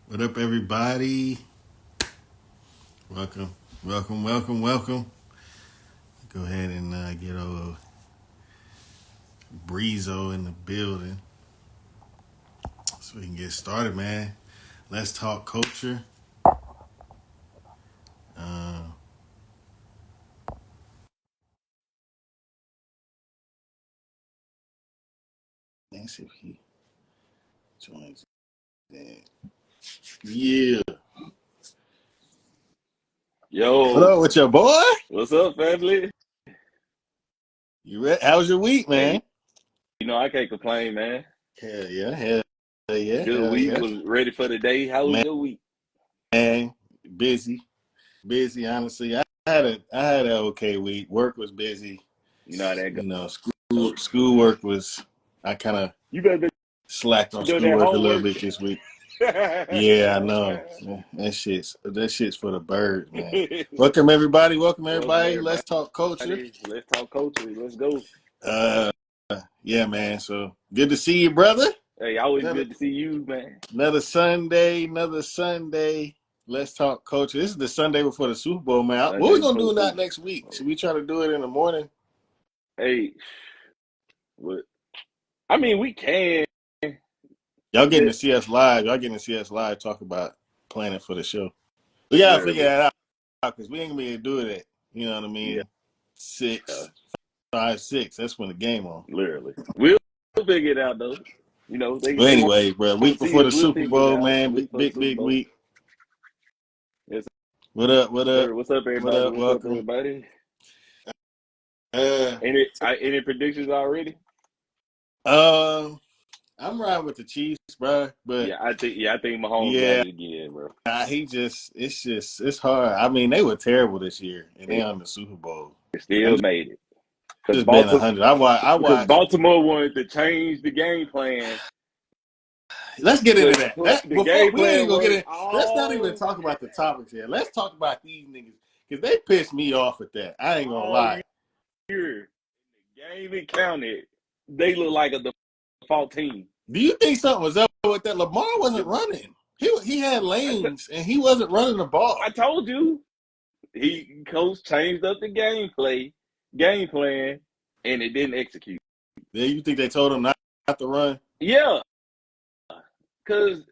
What up, everybody? Welcome, welcome. Go ahead and get old Breezo in the building so we can get started, man. Let's talk culture. Uh, let's see if he joins in. Yeah. What Yo, up with your boy? what's up, family? How's your week, Hey, man? I can't complain, man. Hell yeah, hell yeah, Good hell week. yeah. Was ready for the day. How was your week? Man, busy, honestly. I had an okay week. Work was busy. You know how that goes. Schoolwork was. I kind of You better be slacked on doing that schoolwork a little homework. bit this week. Yeah, I know. That shit's for the birds, man. Welcome everybody. Welcome Welcome, everybody. everybody. Let's talk culture. Let's talk culture. Let's go. Uh, yeah, man. So good to see you, brother. Hey, always Another good to see you, man. another Sunday. Another Sunday. Let's talk culture. This is the Sunday before the Super Bowl, man. What we Sunday gonna before the do that Super next week? Bowl. Should we try to do it in the morning? Hey, what? I mean, we can. Y'all getting to Just see us live. Y'all getting to see us live talk about planning for the show. We gotta figure literally. that out because we ain't gonna be able to do it at, you know what I Yeah, mean? 6, 5, 6. That's when the game on. literally. We'll figure it out, though. But They won't anyway, bro, week see before us. the We'll Super figure it Bowl, out a man. week for the Super Big Bowl. week. Yes, What up? What up? sir. What's up, What everybody? up? What's up, Welcome. everybody? Uh, Any predictions already? um, I'm riding with the Chiefs, bro. But I think Mahomes got yeah, it again, bro. it's hard. I mean, they were terrible this year, and they It on the Super Bowl. I'm still made it because just being 100. I watched. Baltimore wanted to change the game plan, Let's get into but that. That the before game we ain't even plan gonna get worked in. Let's not even all talk about the topics here. Let's talk about these niggas because they pissed me off with that. I ain't gonna all lie. year. The game it counted. They look like a default team. Do you think something was up with that? Lamar wasn't running. He had lanes and he wasn't running the I ball. told you, coach changed up the game plan, and it didn't execute. Then you think they told him not to run? Yeah, because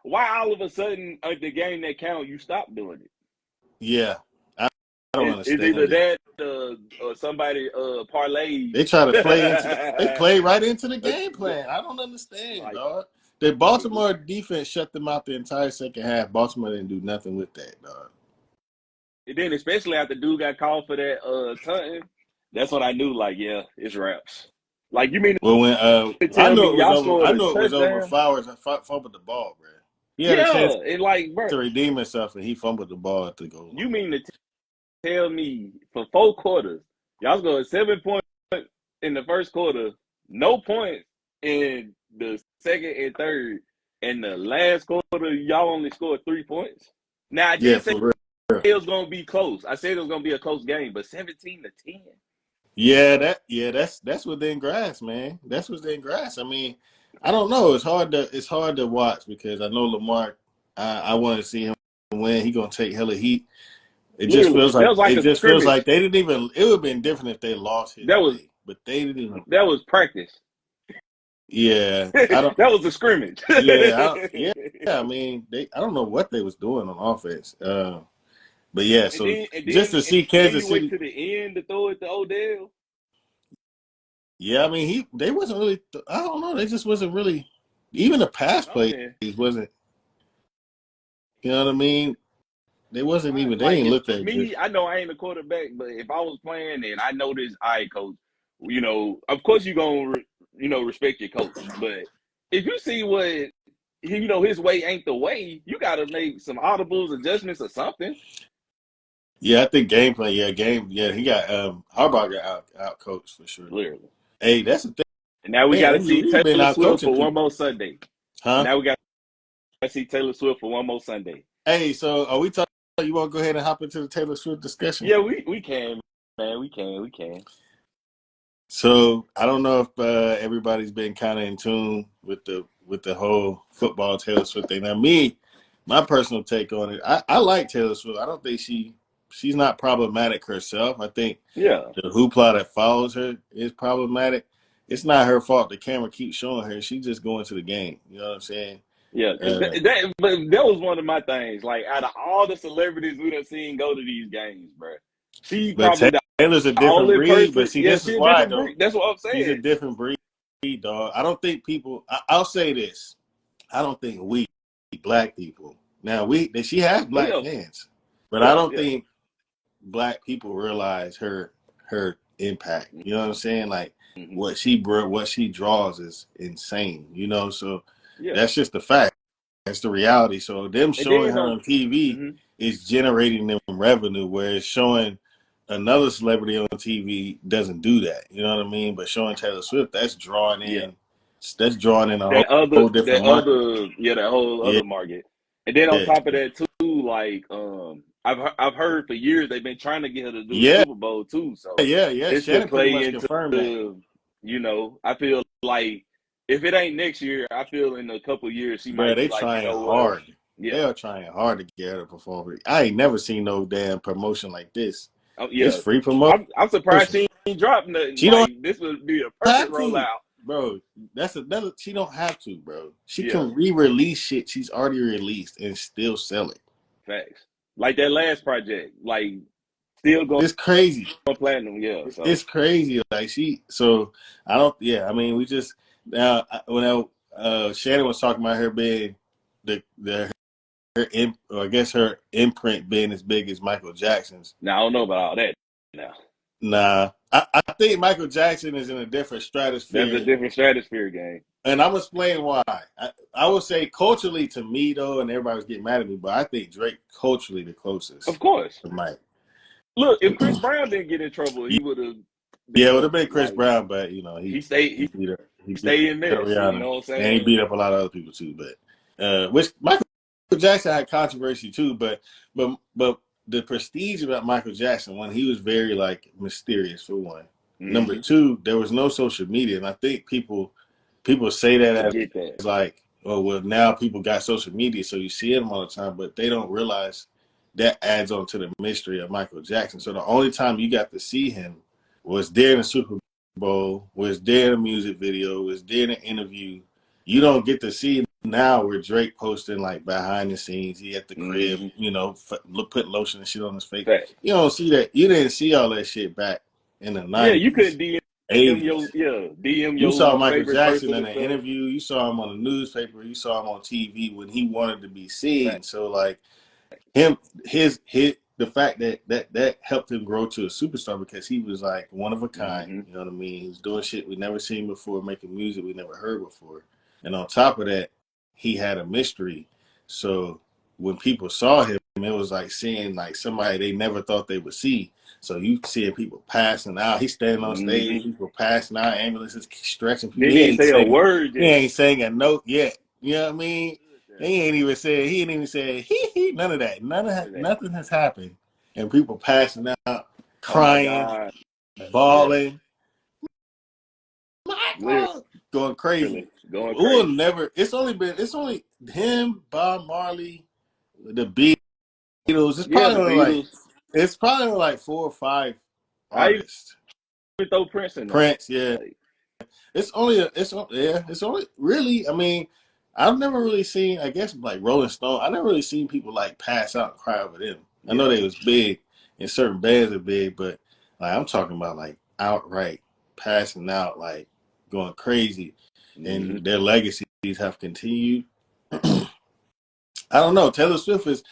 why all of a sudden at the game that count you stop doing it? Yeah, I don't It's either understand it. that or somebody parlayed. They try to play into they play right into the Uh, game plan. I don't understand, like dog. The Baltimore defense shut them out the entire second half. Baltimore didn't do nothing with that, dog. and then especially after dude got called for that taunting, that's when I knew like yeah, it's raps. Like you mean Well, when to I tell knew me it was y'all over. scored I a knew it was over. touchdown? Flowers fumbled the ball, bro. He had a chance Yeah, and like bro, to redeem himself, and he fumbled the ball at the goal you line. mean to tell me for 4 quarters y'all scored 7 points in the first quarter, no points in the second and third, and the last quarter y'all only scored 3 points. Now I Yeah, did say for real. it was gonna be close. I said it was gonna be a close game, but 17-10. That's within grass, man. That's within grass. I mean, I don't know. It's hard to watch because I know Lamar. I want to see him win. He gonna take hella heat. It just Literally, feels that like was like a scrimmage. they didn't even. It would have been different if they lost his That was way, but they didn't even. that was practice. Yeah, I don't. That was a scrimmage. Yeah. I mean, I don't know what they was doing on offense. But yeah, and so then and just then to and see then Kansas you wait City. to the end to throw it to Odell. Yeah, I mean, they wasn't really. I don't know. They just wasn't really. Even the pass plays Something wasn't. You know what I mean? They wasn't right. even. They Like ain't if look that good. me, I know I ain't a quarterback, but if I was playing and I know this, all right, coach. Of course you gonna respect your coach, but if you see what his way ain't the way, you got to make some audibles, adjustments, or something. Yeah, I think game plan. Yeah, game. Yeah, he got Harbaugh got out coached for sure. Literally. Hey, that's the thing. And now we got Man, to Andy see Reid been Taylor out Swift coaching for one people, more Sunday. huh? Now we got to see Taylor Swift for one more Sunday. Hey, so are we talking? You want to go ahead and hop into the Taylor Swift discussion? Yeah, we can, man. We can. So I don't know if everybody's been kind of in tune with the whole football Taylor Swift thing. Now, me, my personal take on it, I like Taylor Swift. I don't think she's not problematic herself. I think Yeah. the hoopla that follows her is problematic. It's not her fault the camera keeps showing her. She's just going to the game. You know what I'm saying? Yeah, because that was one of my things. Like, out of all the celebrities we done seen go to these games, bro, she But probably the Taylor's a different only breed. But person. see, Yeah, this she is a why different though. breed. That's what I'm She's a saying. different breed, dog. I don't think people. I'll say this. I don't think we black people. Now she has Oh black yeah, fans, but I yeah, don't yeah. think black people realize her impact. You know what I'm saying? Like Mm-hmm. what she draws is insane. You know, so Yeah, that's just the fact. That's the reality. So them and showing then her on TV mm-hmm. is generating them revenue, whereas showing another celebrity on TV doesn't do that. You know what I mean? But showing Taylor Swift, that's drawing Yeah, in a whole different market. that whole Yeah, other market, and then on yeah, top of that too, like I've heard for years they've been trying to get her to do the yeah, Super Bowl too, so yeah. this could Shannon pretty play much into, confirmed that. I feel like if it ain't next year, I feel in a couple years she Bro, might be they like, you trying know what, hard. They yeah, are trying hard to get her to perform. I ain't never seen no damn promotion like this. oh, It's yeah. free promotion. I'm surprised she ain't dropped nothing. She don't Like, this would be a perfect have to, rollout. bro. That's another. She don't have to, bro. She Yeah, can re-release shit she's already released and still sell it. facts. Like that last project, like still going It's crazy. platinum. Yeah, It's so crazy. Like she. So I don't. Yeah. I mean, we just now Shannon was talking about her being the or I guess her imprint being as big as Michael Jackson's. now I don't know about all that. Now Nah, I think Michael Jackson is in a different that's a stratosphere, different stratosphere game. and I'm gonna explain why. I would say culturally to me though, and everybody was getting mad at me, but I think Drake culturally the Of closest course. to Mike. Look, if Chris Brown didn't get in trouble, he would have been Yeah, it would have close. been Chris Like Brown, but you know he stayed, he he beat stayed in up mess. You Rihanna, know what I'm and he saying? beat up a lot of other people too. But which Michael Jackson had controversy too, but the prestige about Michael Jackson, one, he was very like mysterious for one. Number Mm-hmm. two, there was no social media, and I think people say that Forget that. as like, oh well, now people got social media, so you see him all the time, but they don't realize that adds on to the mystery of Michael Jackson. So the only time you got to see him was there in the Super Bowl, was there in a music video, was there in an interview. You don't get to see now where Drake posting like behind the scenes, he at the crib, Mm-hmm. you know, putting lotion and shit on his face. Fact. You don't see that. You didn't see all that shit back in the Yeah, you 90s, couldn't DM 80s. You saw your Michael favorite Jackson person in and an stuff. interview. You saw him on the newspaper. You saw him on TV when he wanted to be seen. Fact. So like his the fact that helped him grow to a superstar because he was like one of a kind. Mm-hmm. You know what I mean? He was doing shit we never seen before, making music we never heard before, and on top of that, he had a mystery. So when people saw him, it was like seeing like somebody they never thought they would see. So you seeing people passing out. He's standing on stage, Mm-hmm. people passing out, ambulances stretching people. Didn't even say a word He yet. ain't saying a note yet. You know what I mean? He ain't even said he none of that. Nothing has happened. And people passing out, Oh my crying, God. Yeah. bawling, Literally Michael, going crazy. going We'll crazy. never it's only him, Bob Marley, the Beatles. Yeah, the Beatles. It's probably like 4 or 5 I even artists. throw Prince in there. Prince, yeah. Like, It's only really. I mean, I've never really seen. I guess like Rolling Stone. I never really seen people like pass out and cry over them. I know yeah. they was big, and certain bands are big, but like I'm talking about like outright passing out, like going crazy, Mm-hmm. and their legacies have continued. I don't know. Taylor Swift is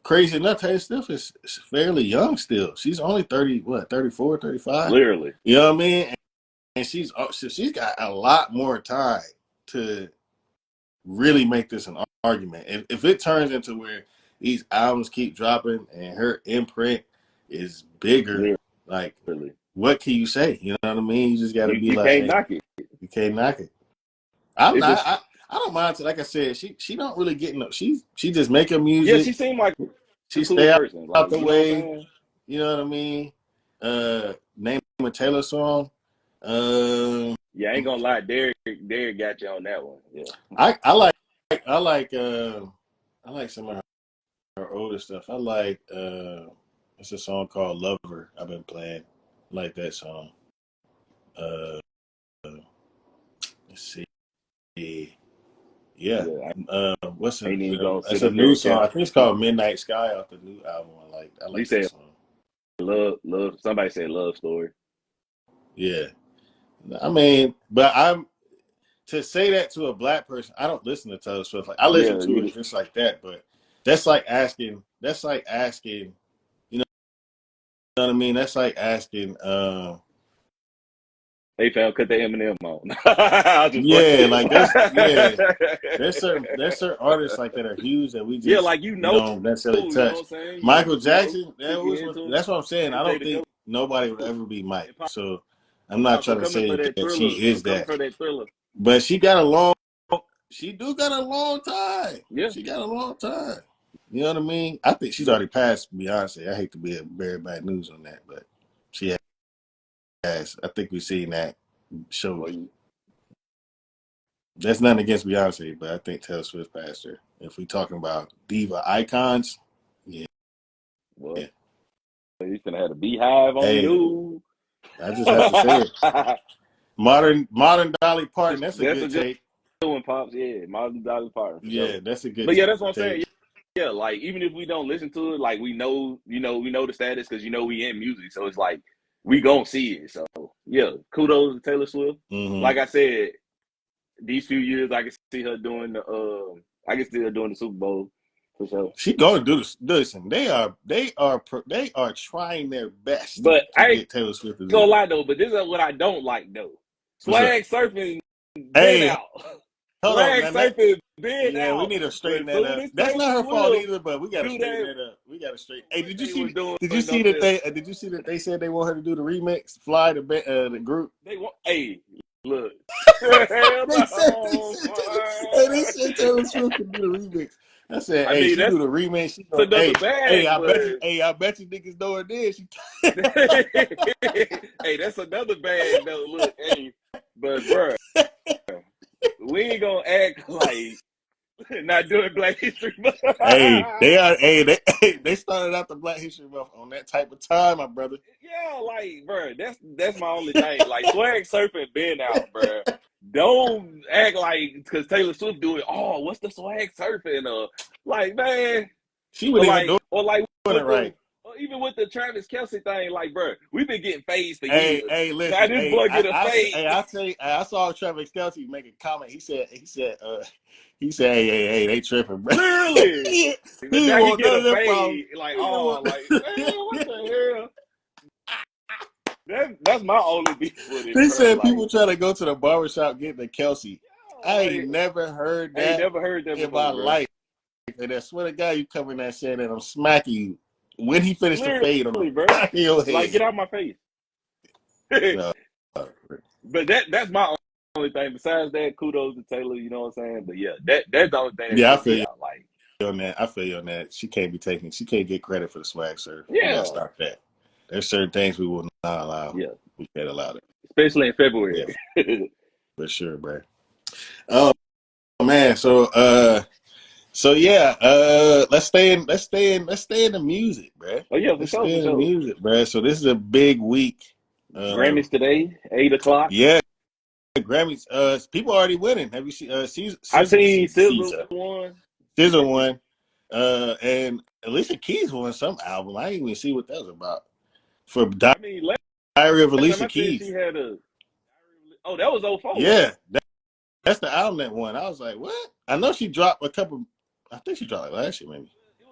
crazy enough. Taylor Swift is fairly young still. She's only 30, what, 34, 35? Literally. You know what I mean? And she's got a lot more time to really make this an argument. If it turns into where these albums keep dropping and her imprint is bigger, like Literally. what can you say? You know what I mean? You just got to be You like, can't hey, knock it. you can't knock it. I'm It's not. a I don't mind. Like I said, she don't really get no. She just making yeah, music. she seemed like a She cool stay person. out Like, the you know what I'm way. saying? You know what I mean? Name a Taylor song. Yeah, I ain't gonna lie, Derek got you on that one. Yeah. I like I like I like some of older stuff. I like it's a song called Lover I've been playing. I like that song. Uh let's see. Yeah. Yeah, What's I it? ain't even gonna It's sit a up here new and song. count. I think it's called Midnight Sky off the new album. I You like that said song. love. Somebody said love story. Yeah. I mean, but to say that to a black person, I don't listen to Taylor Swift. Like I listen Yeah, to it just like that, but that's like asking, you know what I mean? That's like asking they found cut the Eminem on. I just yeah, like play. there's certain artists like that are huge that Yeah, just like we don't necessarily you know touch. what I'm saying? Michael Jackson, If you into him, that's what I'm saying. I if they don't the think go. nobody will ever be Mike. And So I'm not Pops, I'm trying to coming for say that that she thriller. I'm is coming that. for that thriller. But she do got a long time. Yeah. She got a long time. You know what I mean? I think she's already passed Beyonce. I hate to be a very bad news on that, but she has. I think we've seen that show. Well, That's nothing against Beyonce, but I think Taylor Swift passed her. If we talking about diva icons, yeah. well, he's gonna have a beehive on Hey, you. I just have to say it. Modern Dolly Parton. That's a That's a good good take. one, Pops. Yeah, Modern Dolly Parton for sure. Yeah, that's a good But yeah, that's what I'm saying. take. Yeah, like even if we don't listen to it, like we know, we know the status because we in music, so it's like we gonna see it. So yeah, kudos to Taylor Swift. Mm-hmm. Like I said, these few years I can see her doing I can see her doing the Super Bowl for sure. She going to do this. Listen, they are trying their best But to I ain't get Taylor Swift to do gonna it. lie though. But this is what I don't like though. What's up? Swag surfing been Hey, out. hold on, Swag man. surfing been Yeah, we out. need to But straighten as that soon up. as That's Taylor not her fault Swift either, but we got to do straighten that, that up. We got to straighten. Hey, what they was doing did you see up that there, did you see that they said they want her to do the remix, Fly the group? they want. Hey, look. Hell they said no. they said Taylor Swift can do the remix. I said, I hey, mean, she that's do the remix. She go, another bag, but I bet you niggas know her then. She hey, that's another bag though. Look, hey, but bruh, we ain't gonna act like not doing Black History Month. they started out the Black History Month on that type of time, my brother. Yeah, like, bruh, that's my only thing. Like, swag surfing been out, bruh. Don't act like because Taylor Swift do it. Oh, what's the swag surfing? Like, man, She wasn't even or like doing it with right. or even with the Travis Kelce thing, like, bruh, we've been getting fades for years. Now Listen, this boy get a fade. I tell you, I saw Travis Kelce make a comment. He said, hey, they tripping, bro. Literally, he didn't now he want get none a of that problem. fade. Like, He didn't oh, want. like, man, what the hell? That's my only beef with it, They bro. said Like, people try to go to the barbershop getting the Kelce. yo, I ain't like, never heard I ain't that never heard that in my before, bro. life. And I swear to God, you come in there saying that I'm smacking you when he finished the fade on the Literally, bro. back of your Like, head. get out my face. No. But that's my only thing. Besides that, kudos to Taylor. You know what I'm saying? But yeah, that's the only thing that Yeah, I tripped feel me you out. Like, on that. I feel you on that. She can't get credit for the swag surf. We gotta yeah, stop that. There's certain things we will not allow. yeah, We can't allow that. especially in February. Yeah, for sure, bro. Oh man, so yeah, let's stay in the music, bro. Oh yeah, for Let's sure, stay for in the sure. music, bro. So this is a big week. Grammys today, 8 o'clock. Yeah, Grammys. People already winning. Have you seen? I seen Caesar. SZA won. SZA won. And Alicia Keys won some album. I didn't even see what that was about. For I mean, last Diary of time Alicia I said she Keys. had a. Oh, that was '04, wasn't Yeah, it? that's the album that won. I was like, what? I know she dropped a couple. I think she dropped like last year, maybe. It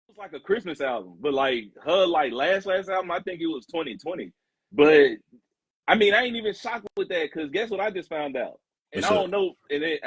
was like a Christmas album, but like her like last album, I think it was 2020. But I mean, I ain't even shocked with that because guess what I just found out? And I What's up? don't know,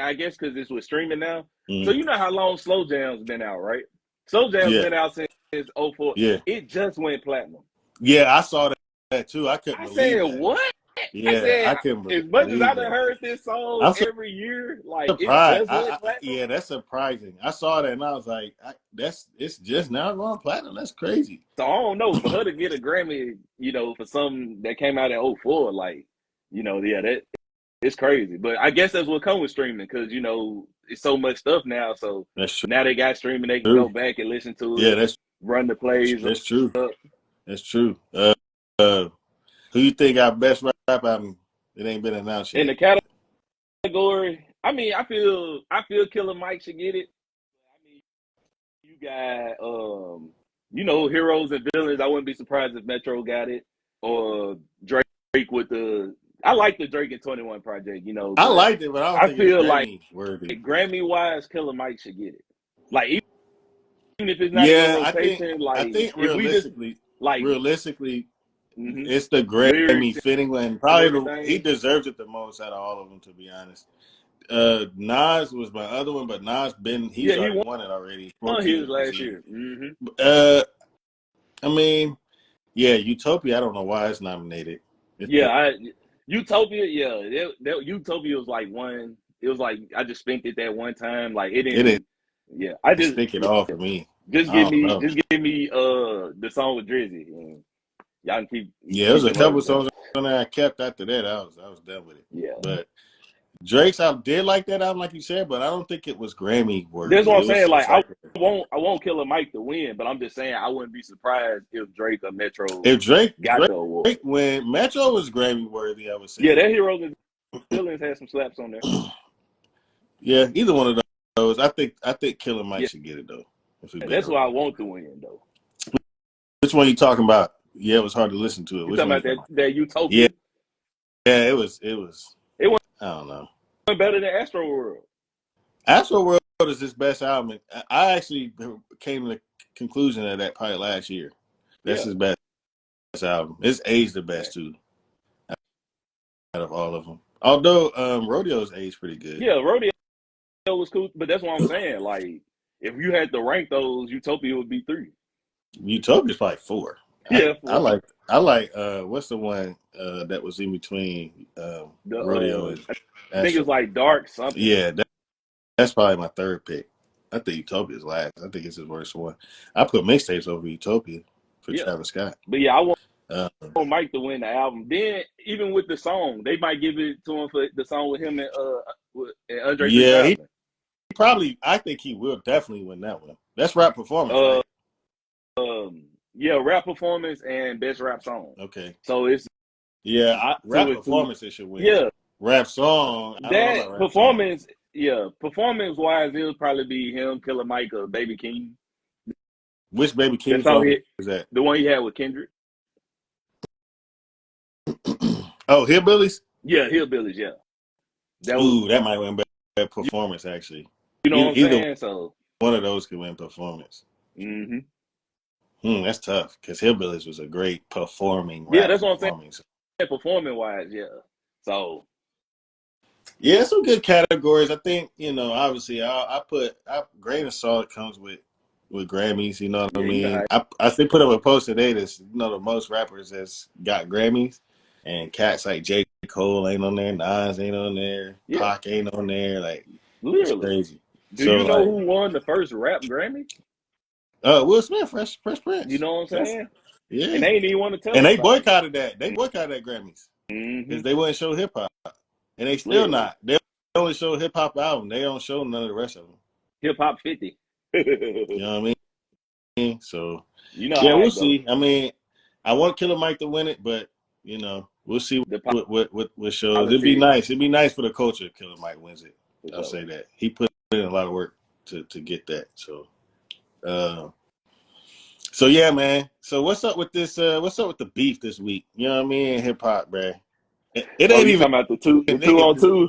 I guess because it's with streaming now. So Mm-hmm. you know how long Slow Jam's been out, right? Slow Jam's Yeah, been out since '04. yeah, It just went platinum. yeah. I saw that too. I couldn't I said, believe that. what? I Yeah, said, I couldn't as much as I believe done that. heard this song I'm every year, like it surprised. just went platinum. Yeah, that's surprising. I saw that and I was like, it's just now going platinum. That's crazy. So I don't know, for her to get a Grammy, for something that came out in '04, like, yeah, that it's crazy. But I guess that's what comes with streaming because, it's so much stuff now. So That's now they got streaming, they can true. go back and listen to Yeah, it, run the plays that's true. up. That's true. Who you think our best rap album? It ain't been announced In yet. the category, I mean, I feel Killer Mike should get it. I mean, you got you know, heroes and villains. I wouldn't be surprised if Metro got it or Drake with the. I like the Drake and 21 project, you know, I but liked it, but I don't I think it's feel like Grammy worthy. Grammy wise, Killer Mike should get it. Like even if it's not in the Yeah, rotation, I like think if we just like realistically, mm-hmm, it's the lyrics Grammy fitting and and probably he everything. deserves it the most out of all of them, to be honest. Nas was my other one, but he's Yeah, he already won it already. won 14 his years last in. year. Mm-hmm. I mean, yeah, Utopia. I don't know why it's nominated. Yeah, Utopia. Yeah, that Utopia was like one. It was like I just spent it that one time. Like it It didn't. Yeah, I didn't just stick it all for me. just I give don't me know. the song with Drizzy. And y'all can Yeah, it was keep a them couple others of down. songs on there I kept after that. I was done with it. Yeah, But Drake's album did like that album, like you said, but I don't think it was Grammy that's worthy. what It I'm was saying. a Like second. I won't Killer Mike to win, but I'm just saying I wouldn't be surprised if Drake or Metro If got the award. Drake win, Metro was Grammy worthy, I would Yeah, say. that Heroes and Villains had some slaps on there. Yeah, either one of those. I think Killer Mike Yeah, should get it though. If we being that's why I real. want to win though. Which one you talking about? Yeah, it was hard to listen to it. You Which talking one you about talking about? that Yeah, Utopia? yeah, it was It went I don't know. better than Astro World. Astro World is his best album. I actually came to the conclusion of that probably last year. That's Yeah, his best album. It's aged the man. best too out of all of them. Although Rodeo's aged pretty good. Yeah, Rodeo was cool, but that's what I'm saying. Like, if you had to rank those, Utopia would be 3. Utopia's probably 4. Yeah, I 4. like what's the one that was in between The Rodeo and I think Astro? it's like Dark something. Yeah, that's probably my third pick. I think Utopia's last. I think it's his worst one. I put mixtapes over Utopia for Yeah, Travis Scott. but yeah, I want Uh, Mike to win the album. Then even with the song, they might give it to him for the song with him and Andre yeah, he 3000. probably. I think he will definitely win that one. That's rap performance, Uh, right? yeah, rap performance and best rap song. Okay. So it's Yeah, rap 2 and 2. performance it should win. Yeah, Rap song, I don't know about that rap song. performance. Yeah, performance wise, it'll probably be him, Killer Mike, or Baby King. Which Baby King That's all song he. is that? The one he had with Kendrick. Oh, Hillbillies? Yeah, Hillbillies. Yeah, that was. Ooh, that might win best performance, actually. You know what I'm Either saying? So. one of those could win performance. Mm-hmm. That's tough, because Hillbillies was a great performing Yeah, rap that's what I'm saying. performance. Performing wise, yeah. So. Yeah, some good categories. I think, obviously grain of salt comes with Grammys, you know what I Yeah, you know mean? how. I still put up a post today that's, the most rappers that's got Grammys, and cats like J. Cole ain't on there, Nas ain't on there, Yeah, Pac ain't on there. Like, it's literally. crazy. Do So, you know like, who won the first rap Grammy? Will Smith, Fresh You Prince. know what I'm That's, saying? And yeah. they ain't even want to And they televise it. boycotted that. They boycotted that Grammys Mm-hmm. because they wouldn't show hip hop. And they still Literally. not. They only show hip hop album. They don't show none of the rest of them. Hip Hop 50. You know what I mean? So, You know yeah, how we'll it go. see. I mean, I want Killer Mike to win it, but, we'll see The what shows. It'd be politics, nice. It'd be nice for the culture if Killer Mike wins it. for I'll sure. say that. He put in a lot of work to get that. So yeah, man. So what's up with this? What's up with the beef this week? You know what I mean? Hip hop, man. It Oh, ain't you even talking about the two on niggas. two?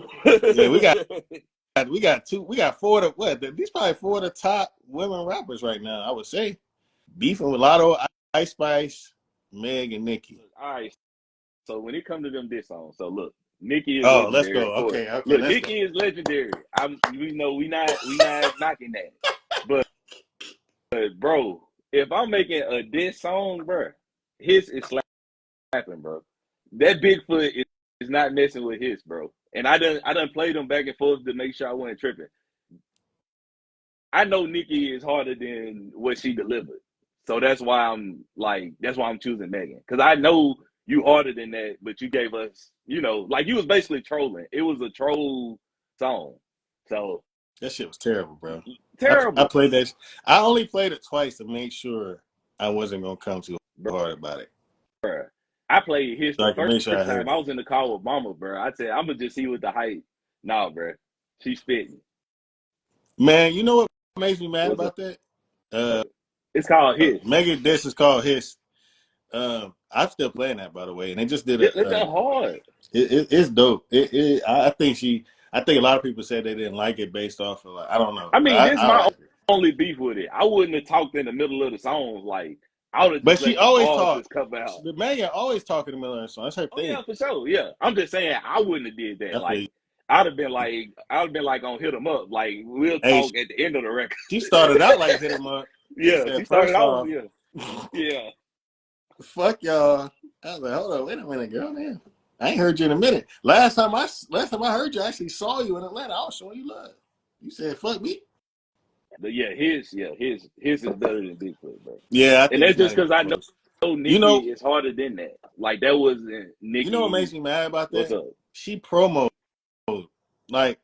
Yeah, we got 4 of these probably 4 of the top women rappers right now, I would say. Beefing with Lotto, Ice Spice, Meg, and Nicki. All right. So when it comes to them diss songs, so look, Nicki is Oh, let's legendary, go. of course. Okay, Look, let's go. Nicki is legendary. We know we not knocking that. But bro, if I'm making a diss song, bro, his is slapping, bro. That Bigfoot is not messing with his, bro. And I done played them back and forth to make sure I wasn't tripping. I know Nicki is harder than what she delivered. So that's why I'm choosing Megan. Because I know you harder than that, but you gave us, like you was basically trolling. It was a troll song. So That shit was terrible, bro. I Terrible, played that. I only played it twice to make sure I wasn't gonna come too hard about it. bro. I played his So the I can make sure I first heard time I it. was in the car with Mama, bro. I said, I'm gonna just see what the hype. Nah, bro. She spitting. Man, you know what makes me mad What's up? about that? Uh, It's called his. Mega Diss is called His. I'm still playing that, by the way, and they just did It's a. that hard. It's dope. I think I think a lot of people said they didn't like it based off of like I don't know, I but mean, this is I my like it. only beef with it. I wouldn't have talked in the middle of the songs. Like, I would have But just she let the always bars talk. just come out. The Megan always talking to Miller, so that's her Oh yeah, thing. for sure. Yeah, I'm just saying I wouldn't have did that. I feel Like, you. I'd have been like on hit them up. Like, we'll Hey, talk at the end of the record. she started out like hit him up. She Yeah, she said, started first off. off, Yeah, yeah. fuck y'all. I was like, hold on, wait a minute, girl, man. I ain't heard you in a minute. Last time I heard you, I actually saw you in Atlanta. I was showing you love. You said, fuck me. But his is better than Bigfoot, bro. Yeah, I And think that's it's not just even because I close. know You Nicki know, is harder than that. Like that was you know what makes Nicki. me mad about What's that? up? She promo like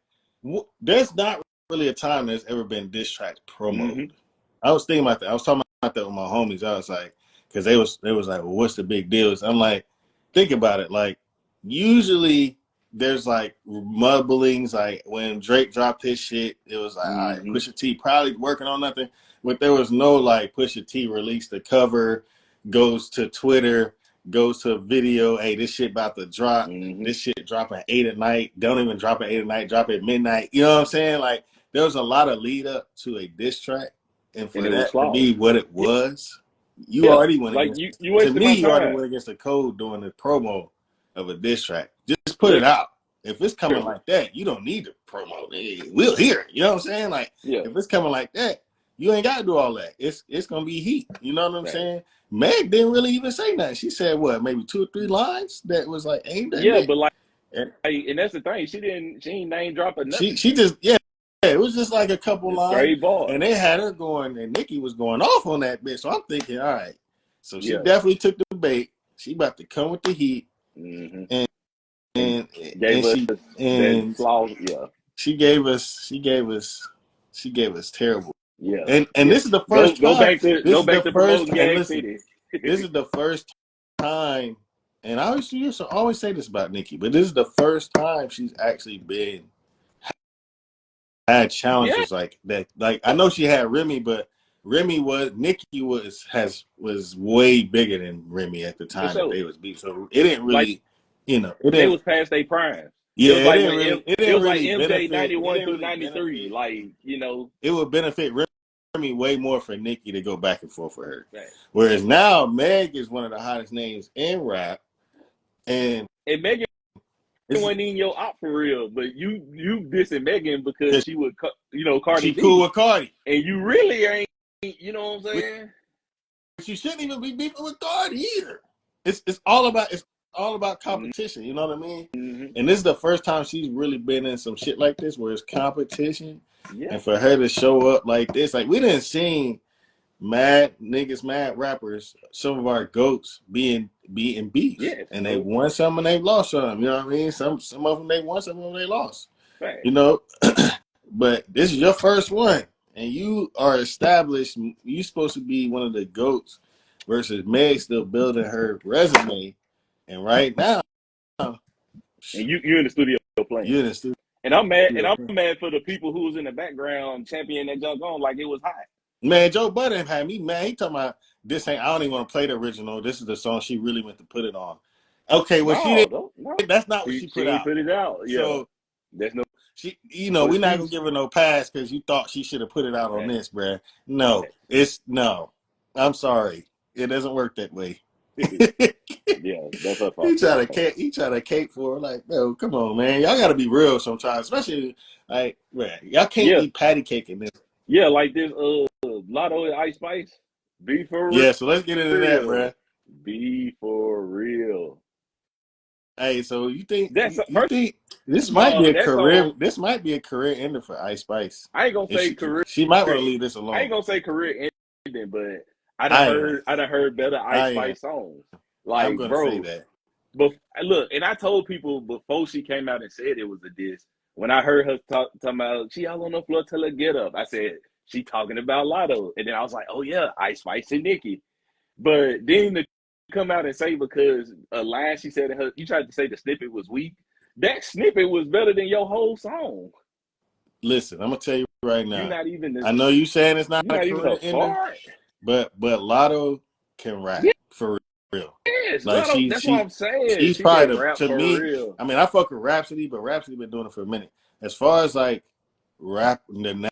there's not really a time there's ever been diss tracks promoted. Mm-hmm. I was thinking about that. I was talking about that with my homies. I was like, because they was like, well, what's the big deal? I'm like, think about it. Like, usually there's like mumblings. Like when Drake dropped his shit, it was like, all right, Mm-hmm. Pusha T probably working on nothing, but there was no like Pusha T released the cover, goes to Twitter, goes to a video. Hey, this shit about to drop. Mm-hmm. This shit dropping 8 at night. Don't even drop at 8 at night. Drop at midnight. You know what I'm saying? Like there was a lot of lead up to a diss track. And And for it was that to flawed. be what it was, you Yeah. already went Like against. you To wasted me, my you already time. went against the code doing the promo of a diss track. Just put it Clearly. out. If it's coming like that, you don't need to promo. We'll hear it. You know what I'm saying? Like Yeah. if it's coming like that, you ain't got to do all that. It's gonna be heat. You know what I'm Right. saying? Meg didn't really even say nothing. She said what, maybe 2 or 3 lines that was like aimed at Yeah, Nick. but like And and that's the thing. She ain't name drop or nothing. she just it was just like a couple Just lines, straight bars. and they had her going, and Nikki was going off on that bitch. So I'm thinking, all right, so she Yeah. definitely took the bait. She about to come with the heat, Mm-hmm. and And and gave and us she that and flaw. Yeah. she gave us terrible. Yeah. And Yeah. this is the first Go time. back to This is the first. promoting And Gang listen, City. this is the first time. And I always used to always say this about Nikki, but this is the first time she's actually been had Yeah, challenges like that. Like I know she had Remy, but Nikki was way bigger than Remy at the for time that sure. they was beat. So it didn't Like really, it they didn't. was past their prime. It Yeah, was it like didn't when really. It it didn't was like really MJ benefit. It 91 didn't through really 93. benefit. Like, you know, It would benefit Remy way more for Nikki to go back and forth with her. right. Whereas now Meg is one of the hottest names in rap, and And Megan it's wasn't in your op for real, but you dissing Megan because because she would, Cardi she cool B, with Cardi. and you really ain't. You know what I'm But saying? you shouldn't even be beefing with Cardi either. It's all about competition. You know what I mean? Mm-hmm. And this is the first time she's really been in some shit like this where it's competition, Yeah, and for her to show up like this, like we didn't see mad niggas, mad rappers, some of our goats being beef, yeah, and they so won some and they lost some. You know what I mean? Some of them they won, some of them they lost. right. You know, but this is your first one, and you are established. You supposed to be one of the goats, versus Meg still building her resume, and right now And you in the studio playing. you're in the studio. And I'm mad for the people who was in the background championing that junk on like it was hot. Man, Joe Budden had me mad. He talking about this ain't. I don't even want to play the original. This is the song she really meant to put it on. Okay, well she No, didn't. don't no. That's not what she She put ain't out. put it out. Yeah. So There's no she, we're not gonna excuse. give her no pass because you thought she should have put it out on Right. this, bruh. No, Right. it's no. I'm sorry, it doesn't work that way. Yeah, that's her fault. He try to cape for her, like, no, come on, man. Y'all got to be real sometimes, especially like, man, y'all can't Yeah. be patty caking this. Yeah, like this Lotto and Ice Spice. Be for Yeah, so let's get into that, real. bruh. Be for real. Hey, so That's you first think this of might be all, a that career? song, This might be a career ender for Ice Spice, I ain't gonna and say career she might want to leave this I ain't alone. gonna say career ending, but I am. I done heard better Ice I am. Spice songs. I'm Like, gonna say bro, that. but look, and I told people before she came out and said it was a diss, When I heard her talking about she all on the floor till her get up, I said she talking about Lotto, and then I was like, oh yeah, Ice Spice and Nicki. But then to come out and say because a line she said in her, you tried to say the snippet was weak. That snippet was better than your whole song. Listen, I'm gonna tell you right You're now. not even I know you saying it's not you're a not even a career ender, fart. but Lotto can rap for real. Yes, Like Lotto. That's what I'm saying. she's She can probably rap to for me. real. I mean, I fuck with Rhapsody, but Rhapsody been doing it for a minute. As far as like rap now,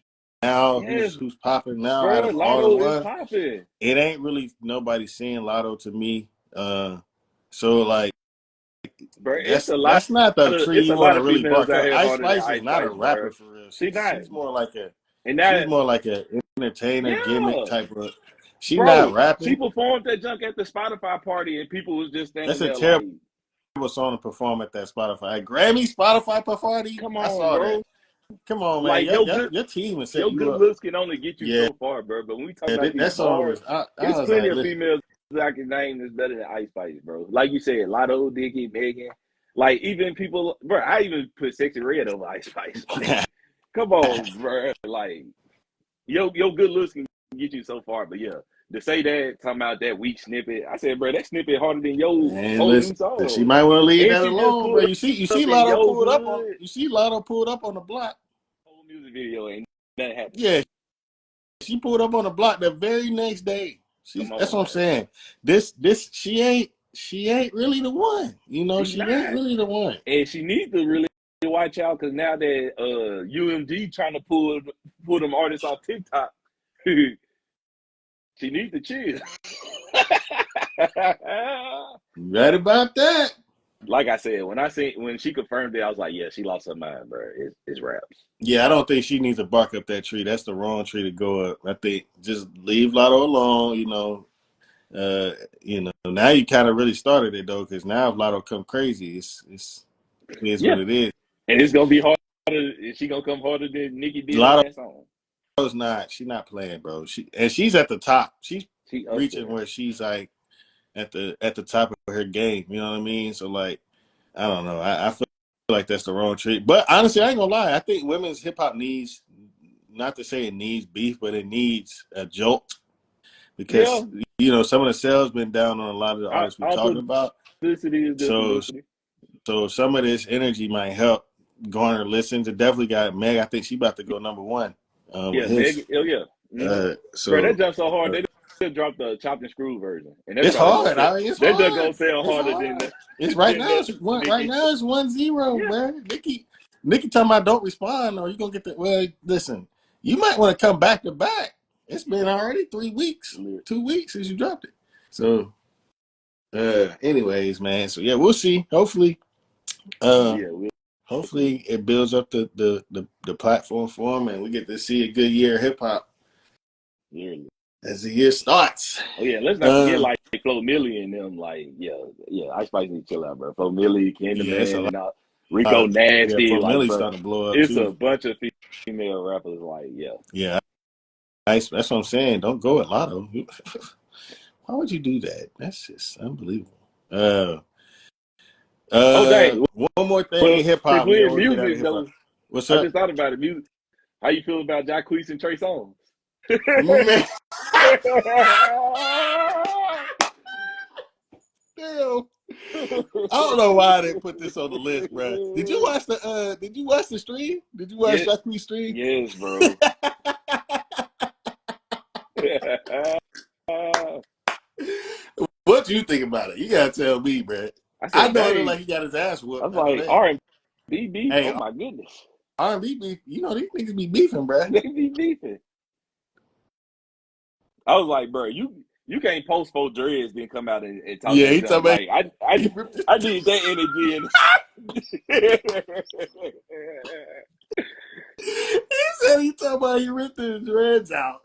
Yes, who's popping now out bro. of all the Lotto is ones, popping, it ain't really nobody seeing Lotto to me. So like bro. It's a lot that's not the of tree you want to really females bark out up. here Ice harder than Spice is Ice not a Spice, bro. rapper for real. She not, and She's that more like an entertainer gimmick yeah, type of. She not bro. She rapping. performed that junk at the Spotify party, and people was just That's standing a there like, terrible song to perform at that Spotify Grammy Spotify party. "Come I on, saw that. bro." Come on, man. Like Your team has set your you good up. looks can only get you Yeah, so far, bro. But when we talk about these that song bars, was. I it's was plenty like, of listen. females I can name that's better than Ice Spice, bro. Like you said, Lotto, Nicki, Megan. Like even people, bro. I even put Sexy Red over Ice Spice. Like, come on, bro. Like your good looks can get you so far, but yeah. To say that, talking about that weak snippet, I said, bro, that snippet harder than your Man, whole new listen. She song. might want to leave And that she just alone, bro. pulled You up see in Lotto your pulled up on. hood. You see Lotto pulled up on the block. Whole music video ain't nothing happened. Yeah, she pulled up on the block the very next day. Come That's on, what I'm man. saying. She ain't really the one. You know, She she ain't not. really the one. And she needs to really watch out because now that UMG trying to pull them artists off TikTok, she needs to chill. You right about that. Like I said, when she confirmed it, I was like, yeah, she lost her mind, bro. It's raps. Yeah, I don't think she needs to bark up that tree. That's the wrong tree to go up. I think just leave Lotto alone. Now you kind of really started it though, because now if Lotto come crazy, it is Yeah, what it is. and it's gonna be harder. She gonna come harder than Nicki did on Lotto's that song. not playing, bro. She's at the top. She's She up reaching there. where she's like at the top of her game. You know what I mean? So like, I don't know. I feel like that's the wrong tree. But honestly, I ain't gonna lie. I think women's hip hop needs, not to say it needs beef, but it needs a jolt Yeah, because some of the sales been down on a lot of the artists we all talking about. publicity is good So publicity. so some of this energy might help garner listens. It definitely got Meg. I think she about to go number one with Yeah, his. Meg. Oh yeah, bro. That So jump so hard. uh, They just dropped the chopped and screw version, and that's it's probably gonna hard. sell. I mean, it's That just hard. gonna sell It's harder than hard. the It's right than now. the It's one. Right Nicki. now, it's 1-0, Yeah, man. Nikki talking about don't respond, or you gonna get the. Well, listen, you might want to come back to back. It's been already 3 weeks, 2 weeks since you dropped it. So, anyways, man. So yeah, we'll see. Uh, yeah, hopefully it builds up the platform for them, and we get to see a good year of hip hop yeah. as the year starts. Oh yeah, let's not forget like Flo Milli and them. Like yeah, Ice Spice need to chill out, bro. Flo Milli, Yeah, it's a Candyman, lot. and Rico Yeah, Nasty, Flo like Millie's bro, starting to blow up it's too. a bunch of female rappers. Like yeah, Yeah, that's what I'm saying. Don't go at Lotto. Why would you do that? That's just unbelievable. oh dang. One more thing Well, in hip since hop, and then we're in we'll get out of music hip hop. though, What's I up, just thought about it. Music. How you feel about JACQUEES and Trey Songz? man? Damn. I don't know why I didn't put this on the list, bro. Did you watch the stream? Did you watch Yeah, Jacquees' stream? yes, bro. What you think about it? You gotta tell me, bro. I I said, know it looked dang. like he got his ass I whooped. was I know like, that. R&B beef? Hey, Oh my goodness. R&B beef. You know these niggas be beefing, bro. They be beefing. I was like, bro, you can't post 4 dreads then come out and talk Yeah, that he junk. talking about Like he ripped his I need that energy and he said he talking about he ripped his dreads out.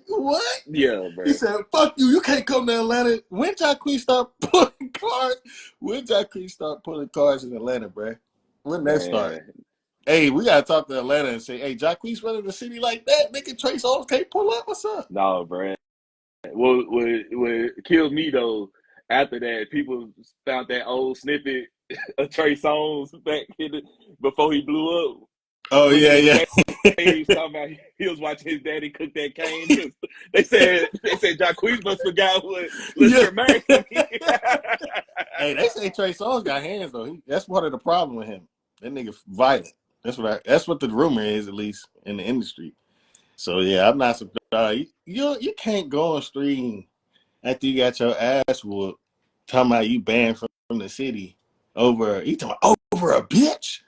What? yeah, He bro. said, "Fuck you! You can't come to Atlanta." When Jacquees start pulling cars? When Jacquees start pulling cars in Atlanta, bro? When that start? Man. Hey, we gotta talk to Atlanta and say, "Hey, Jacquees running the city like that? Nigga, Trey Songz can't pull up. What's up?" No, bro. What killed me though, after that, people found that old snippet of Trey Songz back before he blew up. Oh running yeah, the yeah. stage, talking about he was watching his daddy cook that cane. They said JACQUEES must forgot what Lil Yeah. Tremaine. Hey, they say Trey Songz got hands though. That's part of the problem with him. That nigga violent. That's what the rumor is, at least in the industry. So yeah, I'm not surprised. You can't go on stream after you got your ass whooped, talking about you banned from the city over over a bitch,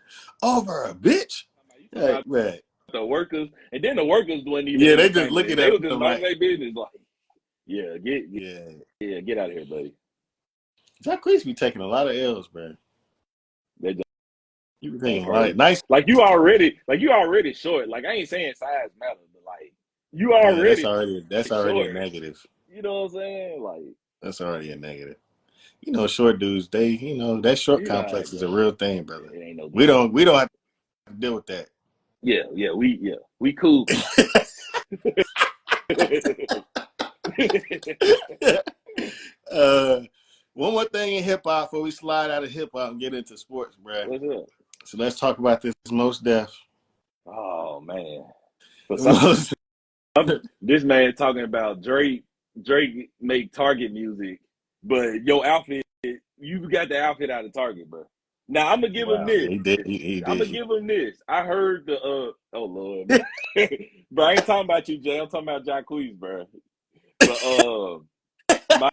over a bitch. You talking Like, about man, the workers, and then the workers wasn't even yeah, they just entertainment. looking They at was just them minding like, their business. Like, yeah. get out of here, buddy. JACQUEES be taking a lot of L's, man. They just You be going taking a lot. crazy. Nice. Like you already short. Like I ain't saying size matters, but like you Yeah, already that's already a short. negative. You know what I'm saying? Like That's already a negative. Short dudes, that short you know how complex that is a go. real thing, brother. It ain't no We good. don't have to deal with that. We cool. uh, one more thing in hip hop before we slide out of hip hop and get into sports, bruh. What's up? So let's talk about this Most Def. Oh man. For some, Most, this man talking about Drake make Target music, but your outfit, you got the outfit out of Target, bro. Now I'm gonna give him wow, this. he did. He I'm gonna did. give him this. I heard the oh Lord, bro. Bro, I ain't talking about you, Jay. I'm talking about JACQUEES, bro. But my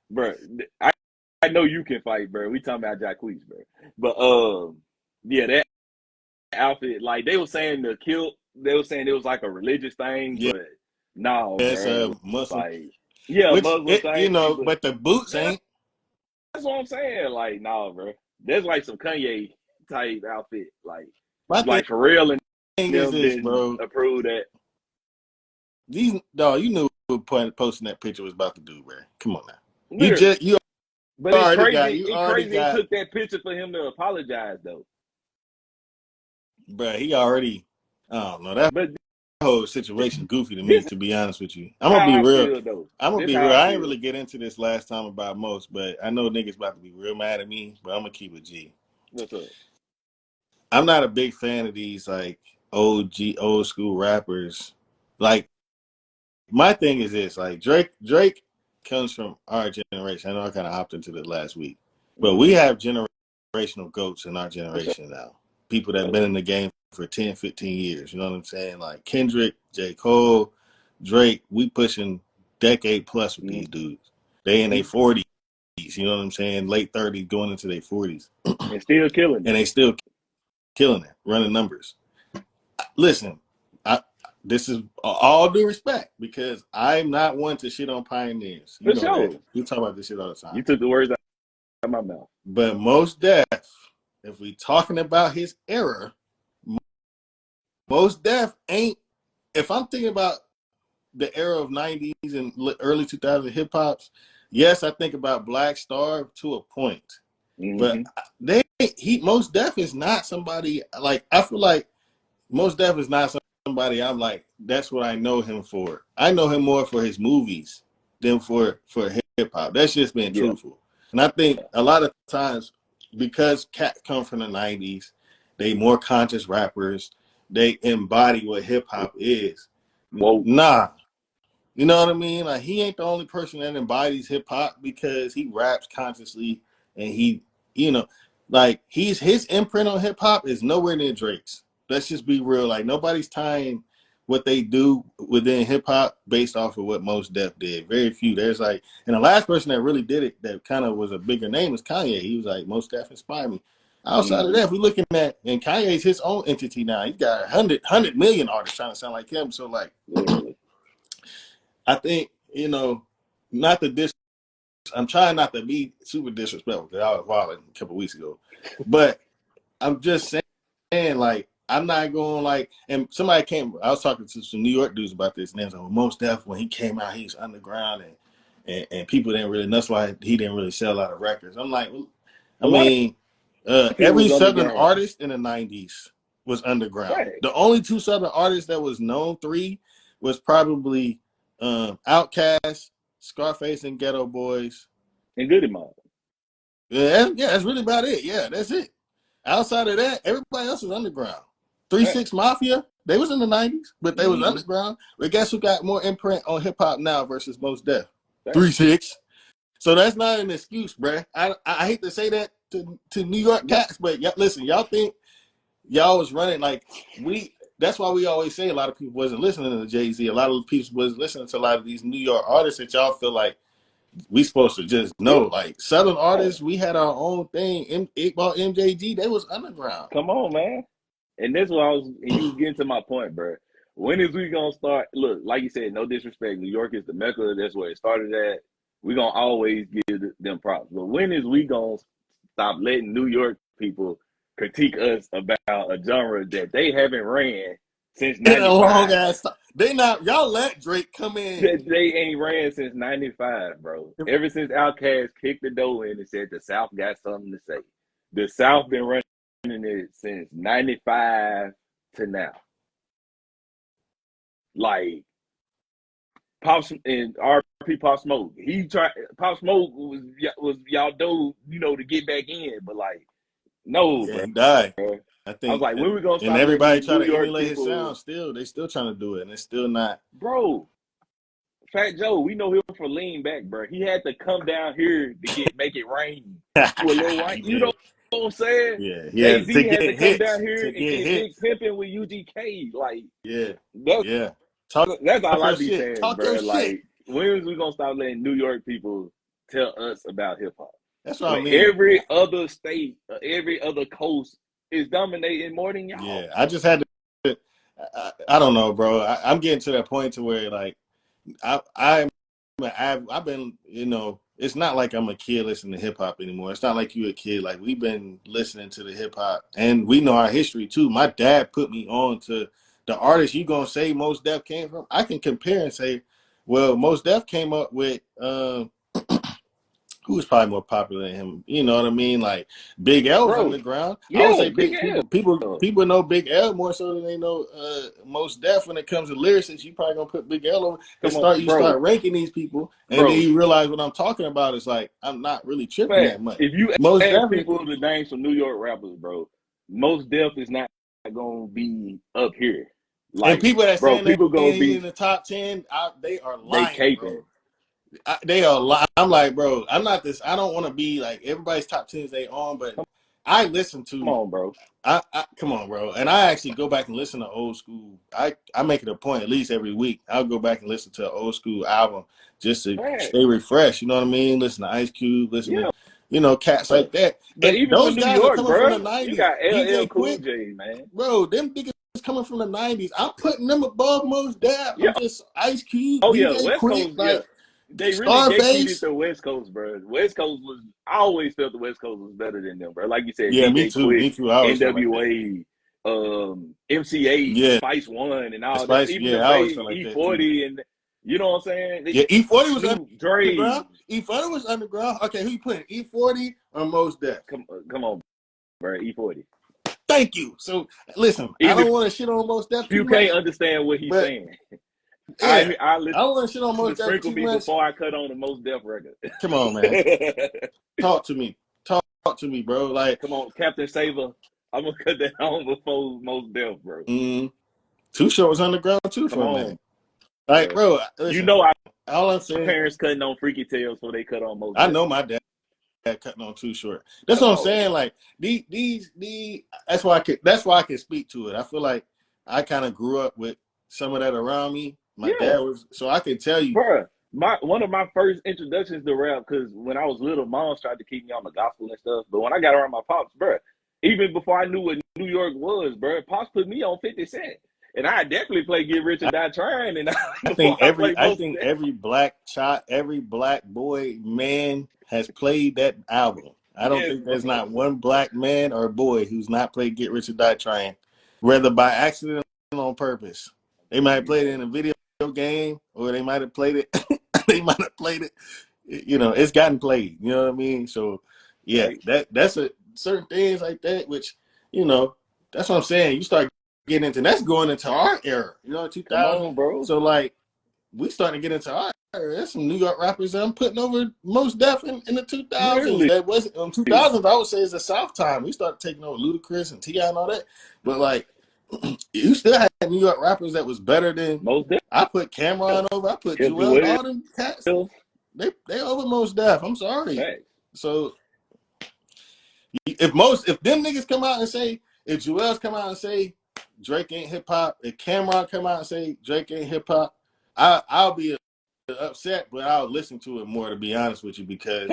bro, I know you can fight, bro. We talking about JACQUEES, bro. But yeah, that outfit, like they were saying the kilt, they were saying it was like a religious thing, Yeah, but no, it's bro. a Muslim, Like, yeah, which Muslim thing, but but the boots yeah, ain't. that's what I'm saying. Like, no, bro. That's like some Kanye type outfit. My Like for real, and thing is them this, didn't bro. approve that. These dog, you knew who posting that picture was about to do, bro. Come on now. Literally. You But it's already got crazy. you It already crazy. It got, took that picture for him to apologize, though. bro. He already. I don't know, that But whole situation goofy to me. this is To be honest with you, I'm gonna how be I real. feel, though. I'm gonna This be how real. I I ain't feel. really get into this last time about most, but I know niggas about to be real mad at me. But I'm gonna keep it G. What's up? I'm not a big fan of these like old school rappers. Like my thing is this: like Drake comes from our generation. I know I kind of hopped into this last week, but we Mm-hmm. have generational goats in our For sure. generation now. People that have For been sure. in the game for 10, 15 years. You know what I'm saying? Like Kendrick, J. Cole, Drake. We pushing decade plus with these Mm-hmm. dudes. They in their 40s. You know what I'm saying? Late 30s, going into their 40s, And still killing and it. they still killing it, running numbers. Listen, I this is all due respect because I'm not one to shit on pioneers. You For know that. sure. We talk about this shit all the time. You took the words out of my mouth. But Most Def, if we talking about his era, Most Def ain't. If I'm thinking about the era of '90s and early 2000s hip hops, yes, I think about Black Star to a point. But Mm-hmm. Most Def is not somebody like I feel like Most Def is not somebody I'm like, that's what I know him for. I know him more for his movies than for hip hop. That's just being Yeah. truthful. And I think a lot of times because cats come from the 90s, they more conscious rappers, they embody what hip hop is. Whoa. Nah, you know what I mean? Like he ain't the only person that embodies hip hop because he raps consciously and you know, like his imprint on hip hop is nowhere near Drake's. Let's just be real. Like nobody's tying what they do within hip hop based off of what Most Def did. Very few. There's like, and the last person that really did it that kind of was a bigger name is Kanye. He was like, Most Def inspired me. Outside of Mm-hmm. that, if we're looking at, and Kanye's his own entity now. He's got 100 million artists trying to sound like him. So like, Literally. I think, not to I'm trying not to be super disrespectful because I was wilding a couple of weeks ago. But I'm just saying, like, I'm not going like, and somebody I was talking to some New York dudes about this, and they was like, well, Most Def, when he came out, he was underground, and people didn't really, and that's why he didn't really sell a lot of records. I'm like, well, I A lot mean, of people every was Southern underground. artist in the 90s was underground. Right. The only two Southern artists that was known, three, was probably Outkast, Scarface, and Ghetto Boys. And Goody Mob. Yeah, that's really about it. Yeah, that's it. Outside of that, everybody else is underground. 3-6 Mafia, they was in the 90s, but they was underground. But guess who got more imprint on hip hop now versus Mos Def? 3-6. So that's not an excuse, bruh. I hate to say that to New York cats, but listen, y'all think y'all was running like that's why we always say a lot of people wasn't listening to Jay-Z. A lot of people wasn't listening to a lot of these New York artists that y'all feel like we supposed to just know. Like Southern artists, we had our own thing. 8 Ball, MJG, they was underground. Come on, man. And that's what you was getting to my point, bro. When is we gonna start? Look, like you said, no disrespect. New York is the Mecca. That's where it started at. We gonna always give them props. But when is we gonna stop letting New York people critique us about a genre that they haven't ran since 95? A long ass time. Y'all let Drake come in. That they ain't ran since 95, bro. Ever since Outkast kicked the door in and said the South got something to say. The South been running it since 95 to now. Like Pop and RP Pop Smoke. Pop Smoke was y'all dude, to get back in, but like no, bro. He died. Bro. I think I was like, when we gonna stop? And everybody try to New York emulate people, his sound. They still trying to do it, and it's still not. Bro, Fat Joe, we know him for lean back, bro. He had to come down here to make it rain to a little white. You know what I'm saying? Yeah, Jay-Z had to come down here and get big pimping with UGK. Like, yeah. That's all I be shit. saying, bro. Like, when is we gonna stop letting New York people tell us about hip hop? That's what I mean. Every other state, every other coast is dominating more than y'all. Yeah, I just had to. I don't know, bro. I'm getting to that point to where like I've been, it's not like I'm a kid listening to hip hop anymore. It's not like you a kid. Like we've been listening to the hip hop, and we know our history too. My dad put me on to the artists you gonna say Mos Def came from. I can compare and say, well, Mos Def came up with who was probably more popular than him. You know what I mean? Like Big L was underground. I would say people know Big L more so than they know Mos Def. When it comes to lyricists, you probably gonna put Big L over. You start ranking these people, and then you realize what I'm talking about is like I'm not really tripping that much. If you ask people the names from New York rappers, bro, Mos Def is not gonna be up here. Like, and people that saying people gonna be in the top 10, they are lying, bro. They are lying. I'm like, bro, I'm not this. I don't want to be like everybody's top 10s they on, but I listen to. Come on, bro. Come on, bro. And I actually go back and listen to old school. I make it a point at least every week. I'll go back and listen to an old school album just to stay refreshed. You know what I mean? Listen to Ice Cube, listen to, cats like that. But and even those New guys York, are coming bro, from the 90s. You got LL DJ Cool J, man. Bro, them niggas coming from the 90s. I'm putting them above Mos Def. I'm just Ice Cube, DJ West Quick, Coast, like they really gatekeeped the West Coast, bro. West Coast I always felt the West Coast was better than them, bro. Like you said, DJ me too. Quick, Me too. I always NWA, MCA, Spice One, and all that. Even I always felt like E40, and you know what I'm saying? E40 was underground. E40 was underground. Okay, who you putting? E40 or Mos Def? Come on, bro. E40. Thank you. So listen, I don't want to shit on Mos Def too much. You can't understand what he's saying. I don't want to shit on Mos Def too much before I cut on the Mos Def record. Come on, man. Talk to me. Talk to me, bro. Like, come on, Captain Saver. I'm gonna cut that on before Mos Def, bro. Too Short was underground too for a minute. Like, bro, listen, all I'm saying, parents cutting on Freaky Tales before they cut on Mos Def. I know my dad cutting on Too Short. That's what I'm saying. Like these that's why I can speak to it. I feel like I kind of grew up with some of that around me. My dad was, so I can tell you, bro. One of my first introductions to rap, because when I was little, moms tried to keep me on the gospel and stuff. But when I got around my pops, bro, even before I knew what New York was, bro, pops put me on 50 Cent. And I definitely play Get Rich or Die Trying. And I think every black child, every black boy, man has played that album. I don't think there's not one black man or boy who's not played Get Rich or Die Trying, whether by accident or on purpose. They might have played it in a video game, or they might have played it. They might have played it. It's gotten played. You know what I mean? So, yeah, that's certain things like that, which that's what I'm saying. You start getting into that's going into our era, 2000. Come on, bro. So like we starting to get into our There's some New York rappers that I'm putting over Most Def in the 2000s. Literally. That was 2000s. I would say is the South time. We started taking over Ludacris and T.I. and all that. But like, you still had New York rappers that was better than. Most Def. I put Cameron over. I put If Joel and Joel. all them cats. They over Most Def. I'm sorry. Facts. So if them niggas come out and say, if Joel's come out and say Drake ain't hip hop, if Cameron come out and say Drake ain't hip hop, I'll be upset, but I'll listen to it more, to be honest with you, because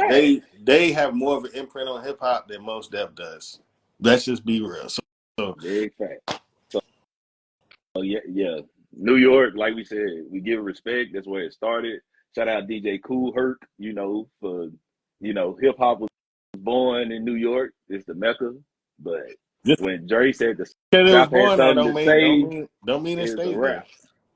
they have more of an imprint on hip hop than Most Def does. Let's just be real. So big fact. So yeah. New York, like we said, we give respect. That's where it started. Shout out DJ Kool Herc, for hip hop was born in New York. It's the Mecca. But when Dre said the South had something to say, don't mean it stayed there.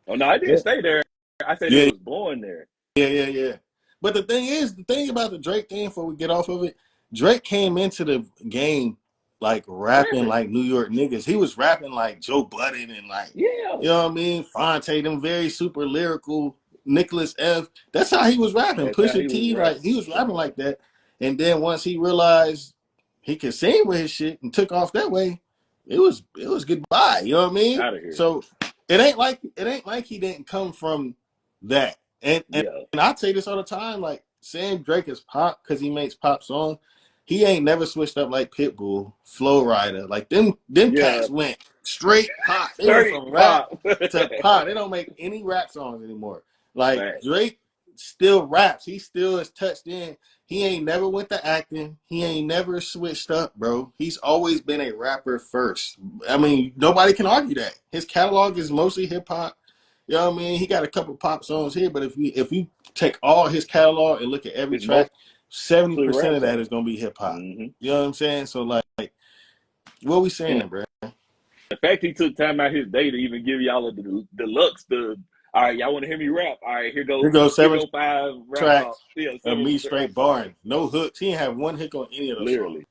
Oh no, I didn't stay there. I said it was born there. Yeah. But the thing about the Drake thing, before we get off of it, Drake came into the game like rapping like New York niggas. He was rapping like Joe Budden and like, you know what I mean? Fonte, them very super lyrical, Nicholas F. That's how he was rapping. Pusha T, like he was rapping like that. And then once he realized he could sing with his shit and took off that way, it was goodbye. You know what I mean? Out of here. So it ain't like he didn't come from that. And I say this all the time, like saying Drake is pop because he makes pop songs. He ain't never switched up like Pitbull, Flow Rider. Like them cats went straight pop. They went from rap to pop. They don't make any rap songs anymore. Like Drake still raps. He still is touched in. He ain't never went to acting. He ain't never switched up, bro. He's always been a rapper first. I mean, nobody can argue that. His catalog is mostly hip hop. You know what I mean? He got a couple pop songs here, but if you take all his catalog and look at every track, 70% of that is gonna be hip hop. Mm-hmm. You know what I'm saying? So like what we saying, bro? The fact he took time out his day to even give y'all a deluxe all right, y'all want to hear me rap? All right, here goes 5 tracks of me straight barring. No hooks. He didn't have one hook on any of those songs.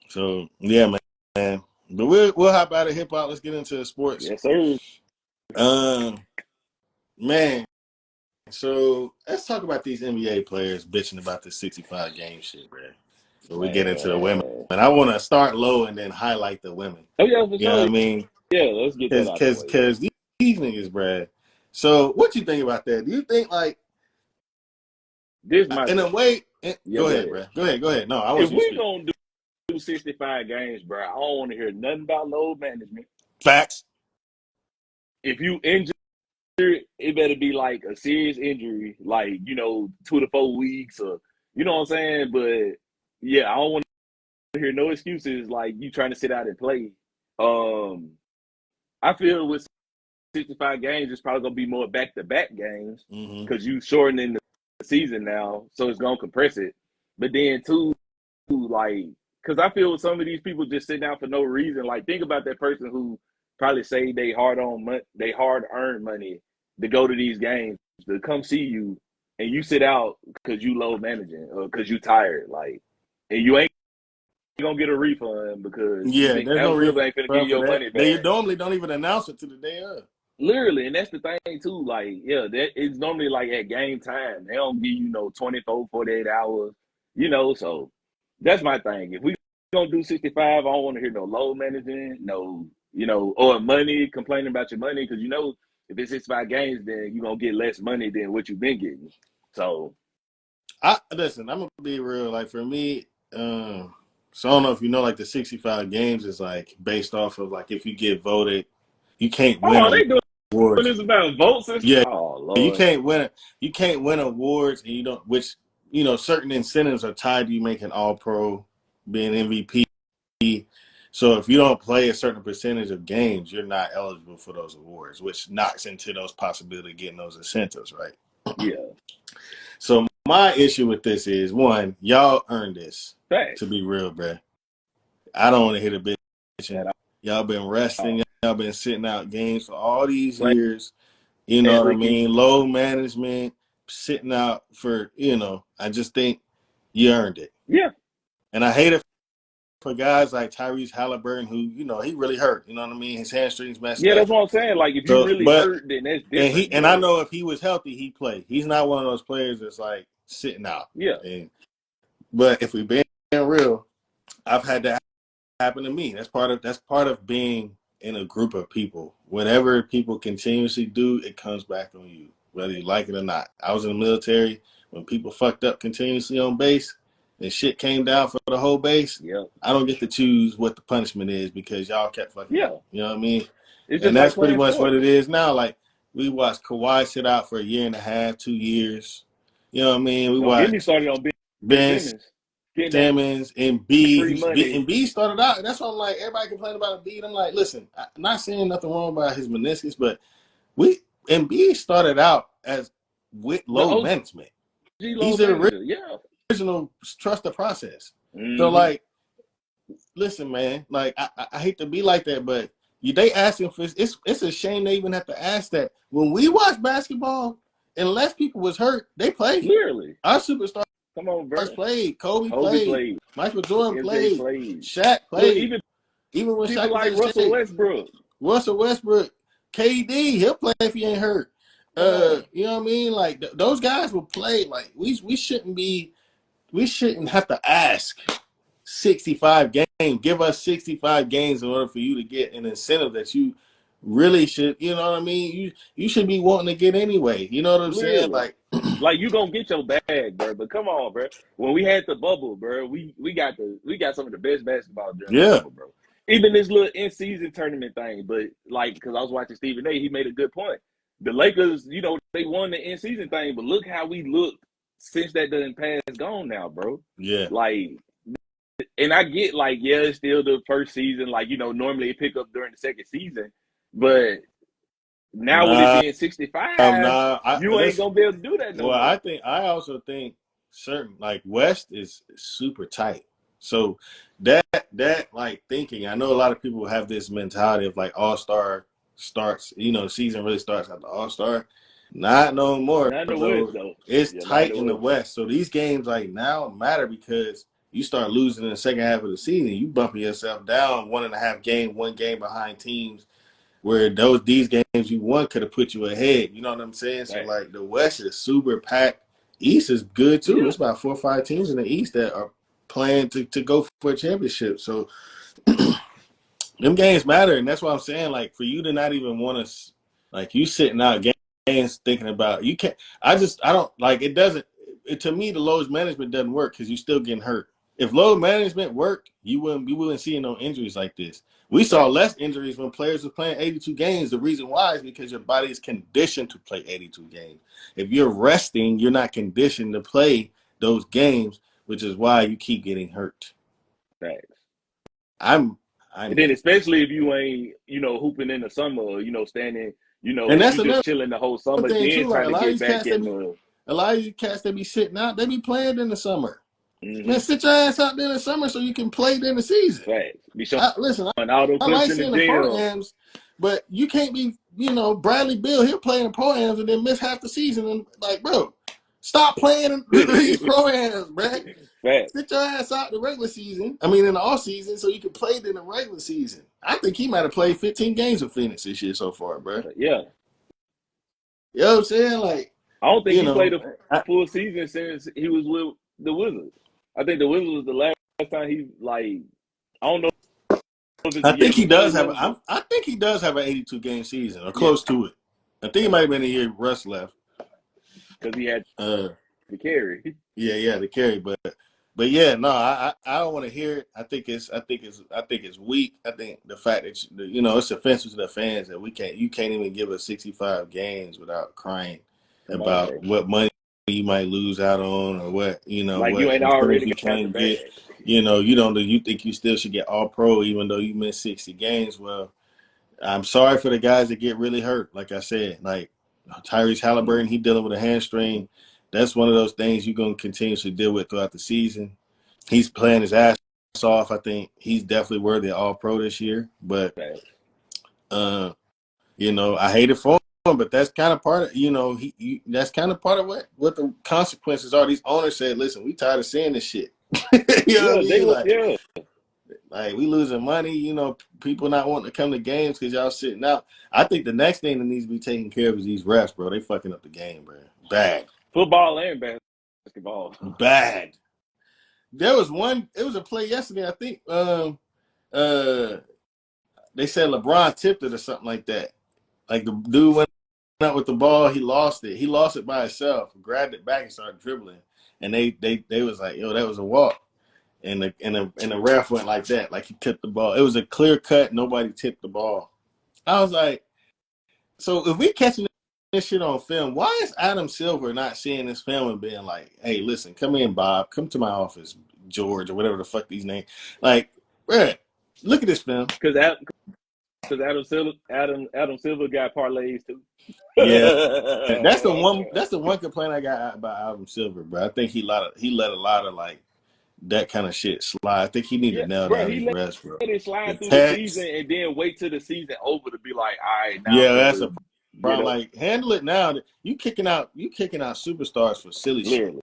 So yeah, man. But we'll hop out of hip hop. Let's get into sports. Yes, sir. Man. So let's talk about these NBA players bitching about the 65 game shit, bro. So we get into the women. And I want to start low and then highlight the women. Oh yeah, for sure. You know what I mean? Yeah, let's get that out of the way. Because these niggas, bro. So what you think about that? Do you think like this my in a way? Go ahead, bro. Go ahead. No, I want if we gonna do 65 games, bro, I don't want to hear nothing about load management. Facts. If you injured, it better be like a serious injury, like 2 to 4 weeks, or you know what I'm saying. But yeah, I don't want to hear no excuses like you trying to sit out and play. I feel with 65 games, it's probably gonna be more back-to-back games because you shortening the season now, so it's gonna compress it. But then too, like, because I feel some of these people just sit down for no reason. Like, think about that person who probably saved they hard-earned money to go to these games to come see you, and you sit out because you low managing or because you tired, like, and you ain't gonna get a refund because there's no refund. Ain't finna give your money back. They normally don't even announce it to the day of. Literally, and that's the thing too. Like, that it's normally like at game time. They don't give you 24, 48 hours. So that's my thing. If we gonna do 65, I don't want to hear no load management, or money, complaining about your money, because if it's 65 games, then you're gonna get less money than what you've been getting. So listen, I'm gonna be real. Like for me, so I don't know if you know, like the 65 games is like based off of like if you get voted, you can't win awards. It's about votes and stuff. Oh Lord. You can't win awards, and you don't. Which certain incentives are tied to you making All Pro, being MVP. So if you don't play a certain percentage of games, you're not eligible for those awards, which knocks into those possibility of getting those incentives, right? Yeah. So my issue with this is, one, y'all earned this. Thanks. To be real, bro. I don't want to hit a bitch. Y'all been resting. Y'all been sitting out games for all these years. You know what I mean? Low management, sitting out for, I just think you earned it. Yeah. And I hate it for guys like Tyrese Halliburton, who he really hurt. You know what I mean? His hamstrings messed Yeah, up. that's what I'm saying. Like, if you So, really hurt, then that's different. and I But know if he was healthy, he'd play. He's not one of those players that's like sitting out. yeah, But if we being real, I've had that happen to me. That's part of being in a group of people. Whatever people continuously do, it comes back on you, whether you like it or not. I was in the military when people fucked up continuously on base and shit came down for the whole base. yeah, I don't get to choose what the punishment is because y'all kept fucking yeah. up. You know what I mean? It's And just like that's pretty playing much what sports. it is now. Like, we watched Kawhi sit out for a year and a half, 2 years. You know what I mean? We Don't get me watched started on Ben Ben Simmons getting that Simmons, Embiid, free money. Embiid started out. That's why I'm like, everybody complain about Embiid. I'm like, listen, I'm not saying nothing wrong about his meniscus, but Embiid started out as with The load OG management. He's load the manager. Yeah. original trust the process. So Mm-hmm. like, listen, man, like I hate to be like that, but they asking for it's a shame they even have to ask that. When we watch basketball, unless people was hurt, they played. Literally. Our superstars Come on, bro. played. Kobe Kobe played. played. Michael Jordan MJ played. played. Shaq Look, played. Even when people Shaq was like in Russell shape. Westbrook. Russell Westbrook, KD, he'll play if he ain't hurt. Come on. You know what I mean? Like those guys will play. Like we shouldn't have to ask 65 games. Give us 65 games in order for you to get an incentive that you really should. You know what I mean? You should be wanting to get anyway. You know what I'm saying? Literally. Like, Like, you gonna get your bag, bro. But come on, bro. When we had the bubble, bro, we got some of the best basketball during the yeah, bubble, bro. Even this little in-season tournament thing, but like, because I was watching Stephen A, he made a good point. The Lakers, they won the in-season thing, but look how we looked since that done passed gone now, bro. yeah. Like, and I get, like, yeah, it's still the first season. Like, normally it pick up during the second season, but now with it Nah, being 65, you ain't listen. gonna be able to do that no Well, more. I also think certain like West is super tight. So that like thinking, I know a lot of people have this mentality of like All-Star starts, the season really starts at the All-Star. Not no more, Not in the West, though. though. It's Yeah, not in tight the in the West. West. So these games like now matter because you start losing in the second half of the season. You bumping yourself down 1.5 game, 1 game behind teams where these games you won could have put you ahead. You know what I'm saying? So Right. like the West is super packed. East is good too. Yeah. It's about 4 or 5 teams in the East that are playing to go for a championship. So them games matter, and that's why I'm saying, like, for you to not even want to, like, you sitting out games thinking about you can't. I don't like it. Doesn't to me the load management doesn't work because you still getting hurt. If load management worked, you wouldn't see no injuries like this. We saw Right. less injuries when players were playing 82 games. The reason why is because your body is conditioned to play 82 games. If you're resting, you're not conditioned to play those games, which is why you keep getting hurt. Right. I'm And then especially if you ain't, hooping in the summer, or, standing, and if that's you just another chilling the whole summer, thing too. then Like trying a to lot of get these back cats that in be the a lot of these cats that be sitting out, they be playing in the summer. Man, mm-hmm. sit your ass out there in the summer so you can play during the season. Facts. Be showing Listen, all those I clips like in the seeing the gym. programs, but you can't be, Bradley Bill, he'll play in the programs and then miss half the season. And like, bro, stop playing in these programs, bro. Facts. Sit your ass out the regular season. I mean, in the off season, so you can play in the regular season. I think he might have played 15 games with Phoenix this year so far, bro. Yeah. You know what I'm saying? Like, I don't think he played a I, full season since he was with the Wizards. I think the Wizards was the last time he, like, I don't know if it's I the year think he before he does have. left, but I think he does have an 82 game season or yeah, close to it. I think it might have been a year Russ left. because he had Uh, to carry. yeah, the carry, but yeah, no, I don't want to hear it. I think it's weak. I think the fact that it's offensive to the fans that you can't even give us 65 games without crying Come on, about bro. what money you might lose out on or Like, you what ain't incentives already you got the can't get. bag. You think you still should get all pro even though you missed 60 games. Well, I'm sorry for the guys that get really hurt. Like I said, like Tyrese Halliburton, he dealing with a hamstring. That's one of those things you're going to continuously deal with throughout the season. He's playing his ass off. I think he's definitely worthy of all pro this year. But, Facts. I hate it for him, but that's kind of part of, that's kind of part of what the consequences are. These owners said, listen, we tired of seeing this shit. You know what I Yeah, mean? Like, yeah. Like, we losing money, you know, people not wanting to come to games because y'all sitting out. I think the next thing that needs to be taken care of is these refs, bro. They fucking up the game, bro. Bad. Football and basketball. Bad. There was it was a play yesterday, I think. They said LeBron tipped it or something like that. Like, the dude went out with the ball, he lost it. He lost it by himself, grabbed it back and started dribbling. And they was like, yo, that was a walk. And the ref went like that, like he tipped the ball. It was a clear cut, nobody tipped the ball. I was like, so if we catching this shit on film, why is Adam Silver not seeing this film and being like, hey, listen, come in, Bob, come to my office, George, or whatever the fuck these names. Like, bruh, look at this film. Because Adam Silver got parlays too. Yeah. That's the one complaint I got about Adam Silver, bro. I think he let a lot of like that kind of shit slide. I think he need to nail down these refs, bro. Let it slide through the season and then wait till the season over to be like, all right, now. Yeah, that's a problem. Like, handle it now. You kicking out superstars for silly shit.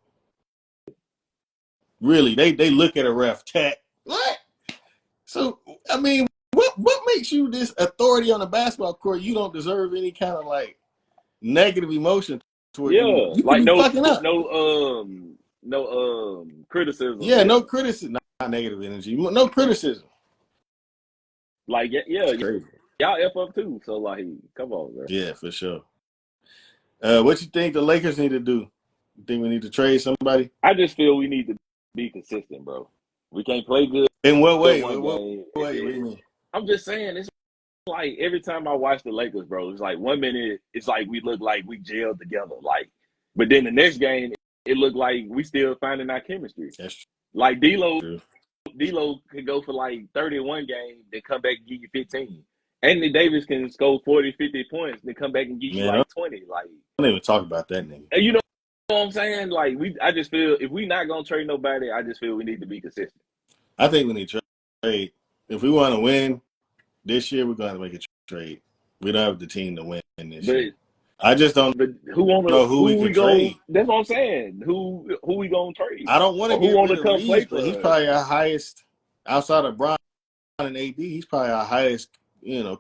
Really, they look at a ref tech. What? So, I mean, what makes you this authority on the basketball court? You don't deserve any kind of like negative emotion toward you. You like fucking up. No criticism. Yeah, no criticism. Not negative energy. No criticism. Like, y'all F up too. So, like, come on, bro. Yeah, for sure. What you think the Lakers need to do? You think we need to trade somebody? I just feel we need to be consistent, bro. We can't play good. In what way? What do you mean? I'm just saying, it's like every time I watch the Lakers, bro, it's like 1 minute, it's like we look like we gelled together. Like, but then the next game, it looked like we still finding our chemistry. That's true. Like, D-Lo could go for like 31 games, then come back and give you 15. Anthony Davis can score 40, 50 points, then come back and give you like 20. Like, don't even talk about that nigga. And you know what I'm saying? Like, I just feel if we not gonna trade nobody, I just feel we need to be consistent. I think we need to trade. If we want to win this year, we're going to make a trade. We don't have the team to win this year. I just don't know who we can trade. That's what I'm saying. Who we gonna trade? I don't want to get rid of Reeves, but he's probably our highest outside of Bron and AD. He's probably our highest,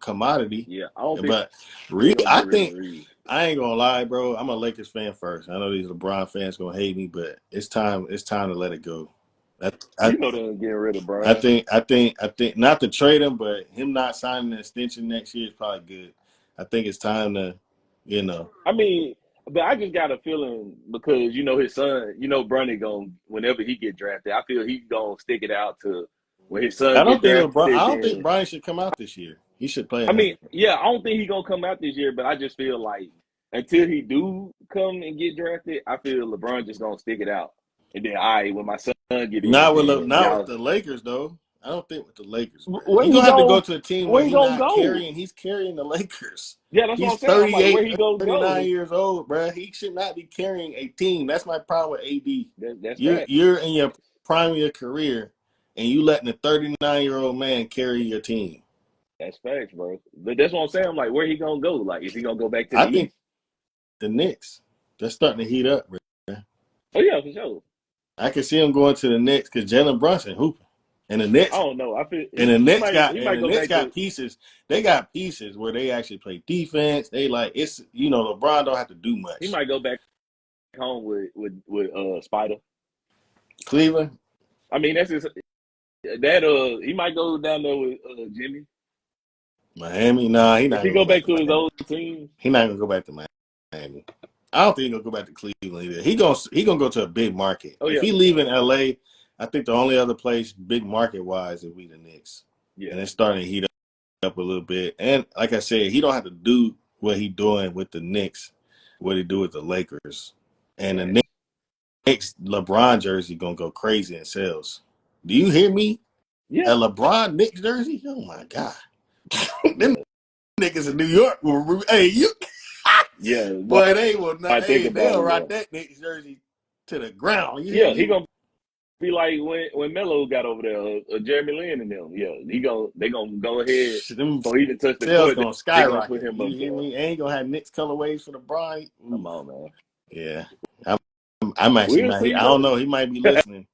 commodity. Yeah, I don't think. But Reeves, I think I ain't gonna lie, bro. I'm a Lakers fan first. I know these LeBron fans gonna hate me, but it's time to let it go. They're getting rid of Bron. I think not to trade him, but him not signing an extension next year is probably good. I think it's time to, I mean, but I just got a feeling because his son, Bronny whenever he get drafted, I feel he's gonna stick it out to when his son. I don't think Bronny should come out this year. He should play. I don't think he's gonna come out this year, but I just feel like until he do come and get drafted, I feel LeBron just gonna stick it out. And then when my son get not with the Lakers though. I don't think with the Lakers. He's gonna have to go to a team where he's not carrying. He's carrying the Lakers. Yeah, that's what I'm saying. 38, where he 39 years old, bro. He should not be carrying a team. That's my problem with AD. You're in your prime of your career, and you letting a 39-year-old man carry your team. That's facts, bro. But that's what I'm saying. I'm like, where he gonna go? Like, is he gonna go back to the East? The Knicks. They're starting to heat up, bro. Oh yeah, for sure. I can see him going to the Knicks because Jalen Brunson hooping. And the Knicks, I don't know. I feel and the Knicks got pieces. They got pieces where they actually play defense. They LeBron don't have to do much. He might go back home with Spider. Cleveland. I mean, that's just that. He might go down there with Jimmy. Miami, nah, he not. If he go back to his old team, he not gonna go back to Miami. I don't think he's gonna go back to Cleveland either. He gonna go to a big market. If he leaving LA, I think the only other place, big market wise, is the Knicks. Yeah. And it's starting to heat up a little bit. And like I said, he don't have to do what he doing with the Knicks, what he do with the Lakers. And the Knicks LeBron jersey gonna go crazy in sales. Do you hear me? Yeah. A LeBron Knicks jersey? Oh my God. Them niggas in New York will yeah. Boy, they will not. They'll rock that Knicks jersey to the ground. He gonna be like when Melo got over there, Jeremy Lin and them. Yeah, they gonna go ahead. So he didn't touch the court. Gonna skyrocket. You hear me? Ain't gonna have Knicks colorways for the Bron. Come on, man. Yeah, I'm actually. I don't know. He might be listening.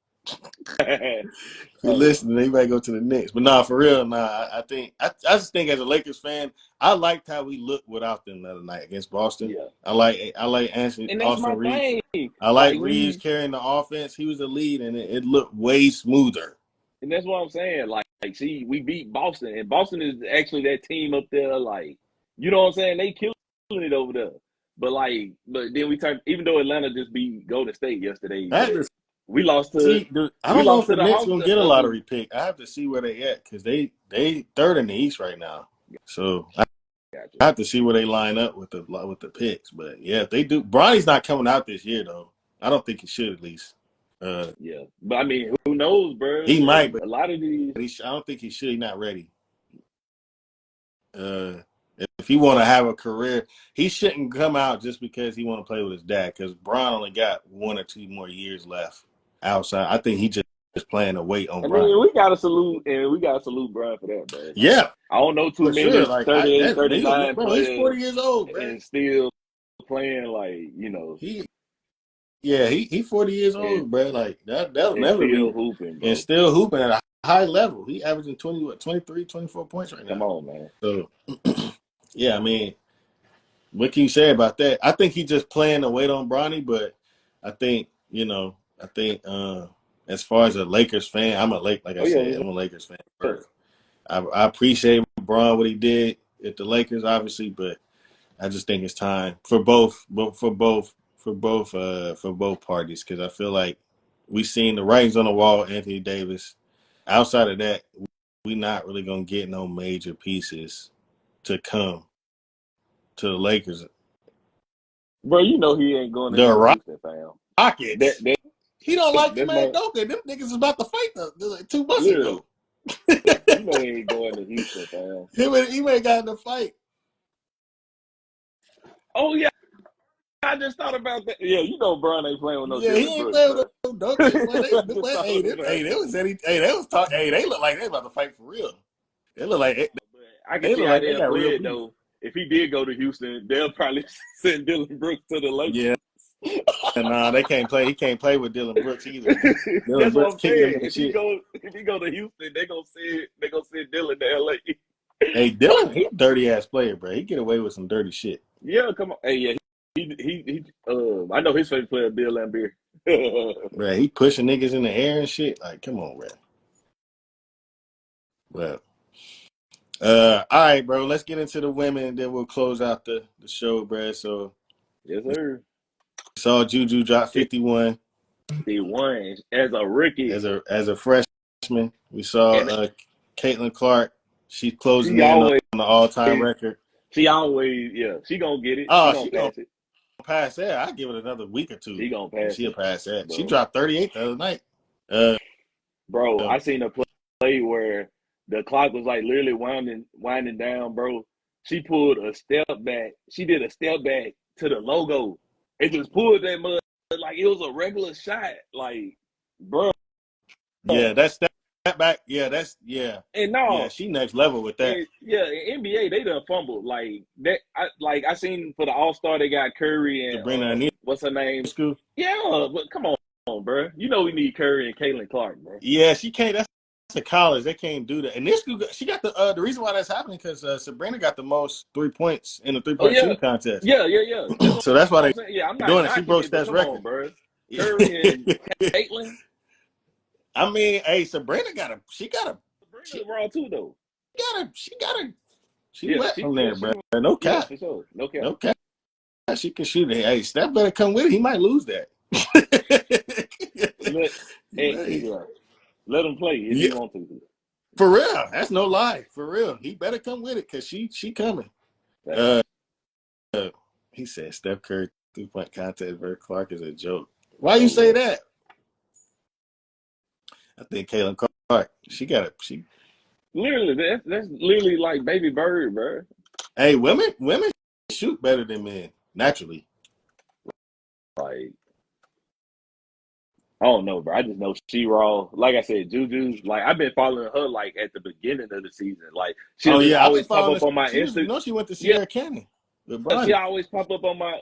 If you're listening, they might go to the Knicks. But nah, for real, nah. I just think as a Lakers fan, I liked how we looked without them the other night against Boston. Yeah. I like Anthony And that's Austin my Reeves. thing. I like Like Reeves carrying the offense. He was the lead, and it looked way smoother. and that's what I'm saying. Like, see, we beat Boston, and Boston is actually that team up there. Like, you know what I'm saying? They killing it over there. But then we turn. Even though Atlanta just beat Golden State yesterday, I have but to we lost to see. I we don't know lost if to the the Knicks Hawks gonna the get a other. lottery pick. I have to see where they at because they third in the East right now. So I have to see where they line up with the picks. But yeah, if they do. Bronny's not coming out this year though. I don't think he should at least. Yeah, but I mean, who knows, bro? He might, but A lot of these. I don't think he should. He's not ready. If he want to have a career, he shouldn't come out just because he want to play with his dad. Because Bron only got 1 or 2 more years left outside. I think he just playing to wait on I Bron. mean, we gotta salute Brian for that, bro. Like, Yeah, I don't know too for sure. many Like 38, that, 39 bro, he's players 40 years old, bro. and still playing like He 40 years and, old, bro. Like that'll and never still be, hooping, and bro. still hooping at a high level. He averaging 23, 24 points right Come now. on, man. So yeah, I mean. What can you say about that? I think he's just playing to wait on Bronny, but I think, as far as a Lakers fan, like I Oh yeah, said, yes, I'm a Lakers fan sir. first. I appreciate Bron what he did at the Lakers, obviously, but I just think it's time for both parties because I feel like we seen the writings on the wall. Anthony Davis. Outside of that, we not really gonna get no major pieces to come to the Lakers. Bro, you know he ain't going to no The Houston, fam. Rockets. That He don't like that's Ime my Udoka. Them niggas was about to fight like 2 months literally. ago. You know he ain't going to Houston, fam. Him and Ime got in a fight. Oh yeah, I just thought about that. Yeah, you know Bron ain't playing with no Yeah, he Dylan ain't Brooks, playing with bro. no Udoka. Boy, I just thought about they was talking. Hey, they look like they about to fight for real. They look like But I can they see look how like they they'll got play real it beef. though. If he did go to Houston, they'll probably send Dylan Brooks to the Lakers. Yeah, nah, they can't play. He can't play with Dylan Brooks either. Dylan That's what Brooks I'm kicking him saying. in the If he shit. go to Houston, they gonna send Dylan to LA. Hey, Dylan, he a dirty ass player, bro. He get away with some dirty shit. Yeah, come on. Hey, yeah, I know his favorite player, Bill Laimbeer. Bro, he pushing niggas in the air and shit. Like, come on, bro. Well. All right, bro. Let's get into the women, and then we'll close out the show, bro. So Yes, sir. we saw Juju drop 51 He won as a rookie, as a freshman. We saw and Caitlin Clark. She's closing she in on always, the all-time record. she always, yeah, she gonna get it. She Oh, gonna she gonna pass it. pass that. I give it another week or two, She gonna and pass she'll it, pass that. She bro. dropped 38 the other night. Uh, Bro, I seen a play where the clock was like literally winding down, bro. She pulled a step back. She did a step back to the logo. It just pulled that mud like it was a regular shot. Like, bro. yeah, that's that back. Yeah, And yeah. no, She next level with that. yeah, in NBA they done fumbled like that. I seen for the All-Star they got Curry and Sabrina Ionescu. what's her name? Yeah, but come on, bro. You know we need Curry and Caitlin Clark, bro. Yeah, she can't. That's a college. They can't do that. And this she got the reason why that's happening because Sabrina got the most 3 points in the Oh 3-point yeah, shooting contest. yeah. That's So that's why what I'm they saying. Yeah, I'm not doing it. She knocking broke it, but Steph's come on, record. bro. Curry and Caitlin. I mean, hey, Sabrina got a. She Sabrina's raw too, though. She wet from there, She bro. No yeah, cap. for sure. No cap. No cap. She can shoot it. Hey, Steph better come with it. He might lose that. Let him play if he Yeah, want to. for real. That's no lie. For real. He better come with it because she coming. Uh, he said Steph Curry 3-point contest versus Clark is a joke. Why you say that? I think Caitlin Clark, she literally, that's literally like Baby Bird, bro. hey, women shoot better than men, naturally. Like, I don't know, bro. I just know she raw. Like I said, Juju's like I've been following her like at the beginning of the season. Like she'll Oh just yeah, I've been always pop following up her. on my You Insta. know she went to Yeah, Sierra Canyon. She LeBron, always pop up on my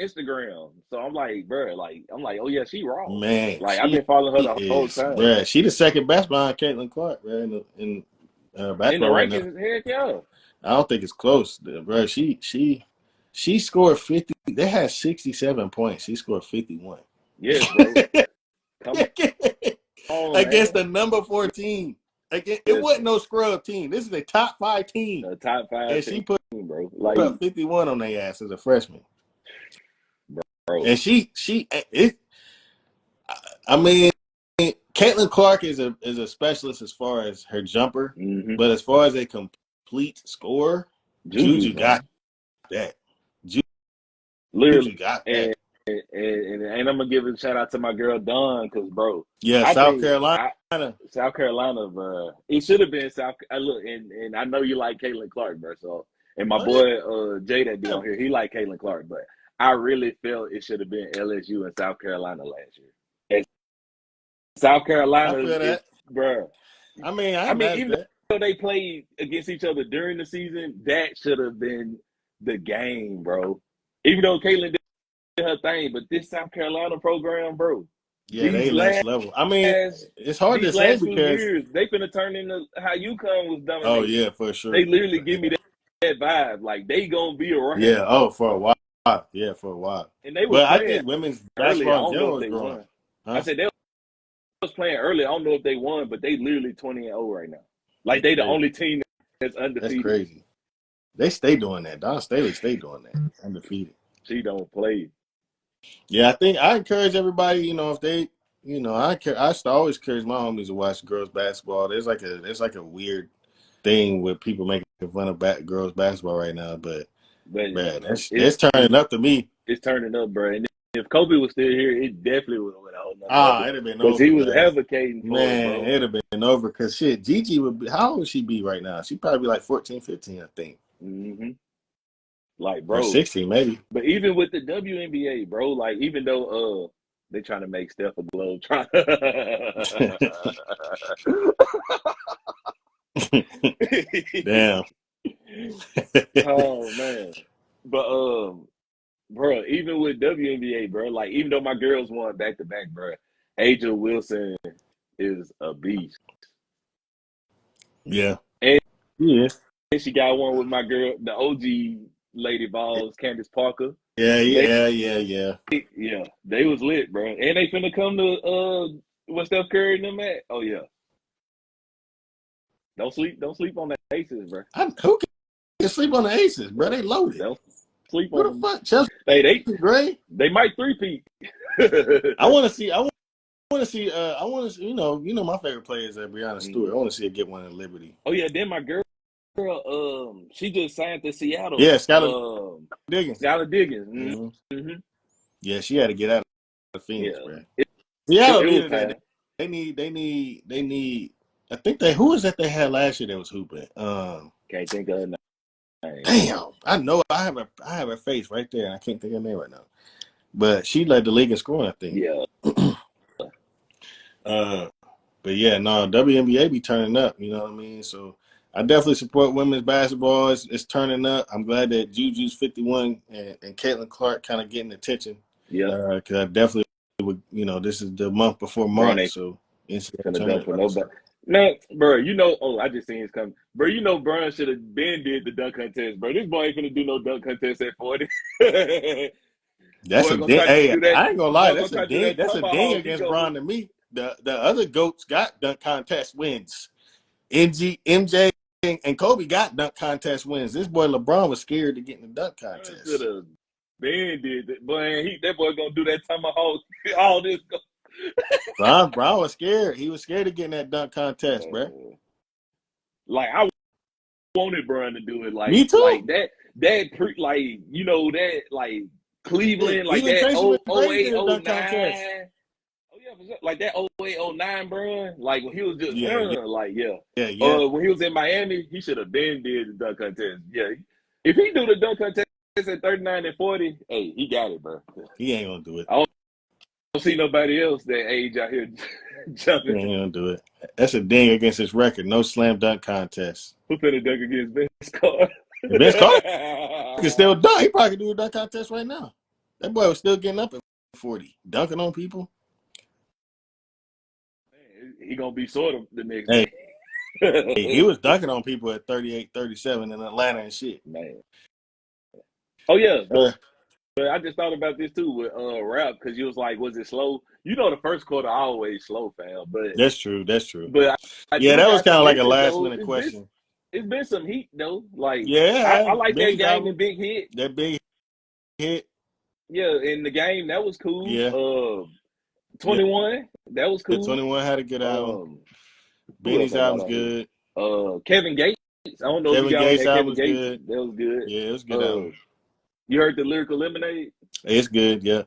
Instagram. So I'm like, bro, like I'm like, oh yeah, she raw. man, Like I've she been following her the whole is, time. bruh. She the second best behind Caitlin Clark, bruh, in In the basketball right now. rankings, heck yeah. I don't think it's close, bro. She scored 50. They had 67 points. She scored 51. Yes, bro. Come on, Against man. the number 14. Again, it Yes, wasn't no scrub team. This is a top 5 team. the top 5 And team, she put bro. Like, up 51 on their ass as a freshman. bro. And I mean, Caitlin Clark is a specialist as far as her jumper, but as far as a complete scorer, Juju got that. Literally. Juju got that. And I'm gonna give a shout out to my girl Dawn, because bro, Yeah, I South think Carolina. South Carolina, bro. It should have been South. Look, and I know you like Caitlin Clark, bro. So, and my boy Jay that be on here, he like Caitlin Clark, but I really felt it should have been LSU and South Carolina last year. And South Carolina, I feel that, bro. I mean, Even though they played against each other during the season, that should have been the game, bro. Even though Caitlin did her thing, but this South Carolina program, bro. Yeah, they next level. I mean, it's hard to these say last 2 because years they finna turn into how UConn was dominating. oh yeah, for sure. They literally give me that vibe, like they gonna be around. Yeah. Oh, for a while. Yeah, for a while. And they was I think women's basketball in general is growing. I said they was playing early. I don't know if they won, but they literally 20-0 right now. Like they the only team that's undefeated. That's crazy. They stay doing that. Don Staley stay doing that. Undefeated. She don't play. Yeah, I think I encourage everybody. If they, I always encourage my homies to watch girls basketball. There's like a weird thing with people making fun of girls basketball right now, but man, it's turning up to me. It's turning up, bro. And if Kobe was still here, it definitely would have went a whole nother. It'd have been over. Because he was advocating for it, bro. It'd have been over. Because shit, Gigi would be, how old would she be right now? She'd probably be like 14, 15, I think. Like, bro. Or 16, maybe. But even with the WNBA, bro, like, even though they trying to make Steph a globe, Damn. Oh, man. But, bro, even with WNBA, bro, like, even though my girls won back-to-back, bro, Aja Wilson is a beast. Yeah. And yeah. she got one with my girl, the OG Lady Balls, Candace Parker. Yeah. Yeah, they was lit, bro. And they finna come to where Steph Curry and them at. Oh yeah. Don't sleep on the Aces, bro. Who can sleep on the Aces, bro? They loaded. Don't sleep on them. What the fuck? Chelsea, they great. They might three-peat. I want to see. My favorite player is Breanna Stewart. I want to see her get one in Liberty. Oh yeah, then my girl, she just signed to Seattle. Yeah, Skylar Diggins. Yeah, she had to get out of Phoenix, bro. Seattle, they need. I think who was that they had last year that was hooping? Can't think of her name. Damn, I know. I have her face right there, and I can't think of her name right now. But she led the league in scoring, I think. Yeah. But yeah, no, WNBA be turning up. You know what I mean? So I definitely support women's basketball. It's turning up. I'm glad that Juju's 51 and Caitlin Clark kind of getting attention. Yeah. Because I definitely would. This is the month before March, so it's gonna go for nobody. No, bro, I just seen it's coming. Bro, Brian should have been did the dunk contest, bro. This boy ain't gonna do no dunk contest at 40. That's a ding. Hey, I ain't gonna lie. That's a ding. That's a ding against Brian to me. The other GOATs got dunk contest wins. MJ and Kobe got dunk contest wins. This boy LeBron was scared to get in the dunk contest. Should have been did that. Boy, that boy gonna do that tomahawk. All this. Brian was scared. He was scared to get in that dunk contest, bro. Like I wanted Brian to do it. Like me too. Like that like Cleveland, like that 08, 09. Oh yeah, like that 08, 09, bro. Like when he was just when he was in Miami, he should have been did the dunk contest. Yeah, if he do the dunk contest at 39 and 40, hey, he got it, bro. He ain't gonna do it. I don't see nobody else that age out here jumping. He ain't gonna do it. That's a ding against his record. No slam dunk contest. Who finna dunk against Vince Carter? And Vince Carter can still dunk. He probably could do a dunk contest right now. That boy was still getting up at 40, dunking on people. He gonna be sort of the next Hey, day. he was dunking on people at 38, 37 in Atlanta and shit. Man. Oh yeah, but I just thought about this too with rap because you was like, was it slow? You know, the first quarter always slow, fam. That's true. That's true. But I Yeah, do that was got kind to of like a mention last though, minute question. it's been some heat though. Like I Yeah, like that Benny's game album, and Big Hit. that big hit. Yeah, in the game that was cool. Yeah, yeah. 21 that was The cool. 21 had a good album. Um, who else Benny's I got album's on here? good. Kevin Gates. I don't know if you Kevin got on Gates' that Kevin album's Gates. good. That was good. Yeah, it was a good album. You heard the Lyrical Lemonade? It's good. Yeah,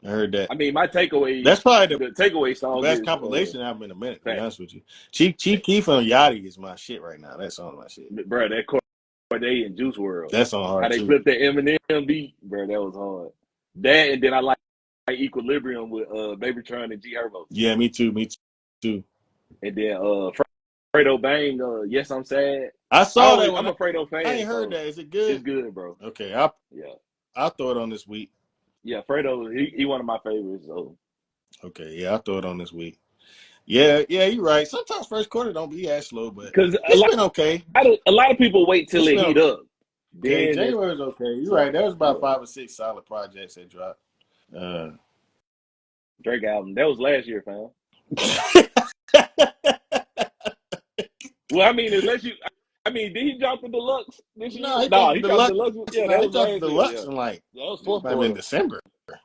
I heard that. I mean, my takeaway. That's probably The takeaway the song best is compilation album in a minute, to be fact. honest with you. Chief Keef and Yachty is my shit right now. That song's my shit. Bro, that Corday and Juice WRLD. That song hard How they too. flipped that Eminem beat, bro, that was hard. That and then I like Equilibrium with Baby Tron and G Herbo. Yeah, me too. Me too. And then Fredo Bang, Yes I'm Sad. I saw that one. I'm a Fredo fan. I ain't heard that. Is it good? It's good, bro. Okay, Yeah. I'll throw it on this week. Yeah, Fredo, he one of my favorites. So okay, yeah, I'll throw it on this week. Yeah, you're right. Sometimes first quarter don't be as slow, but because it's been okay. A lot of people wait till it heat up. Okay, January's okay. You're right. There was about 5 or 6 solid projects that dropped. Drake album. That was last year, fam. Well, I mean, did he drop the deluxe this year? No, he dropped the deluxe. Yeah, that was last deluxe year. in like that was fourth might have been December.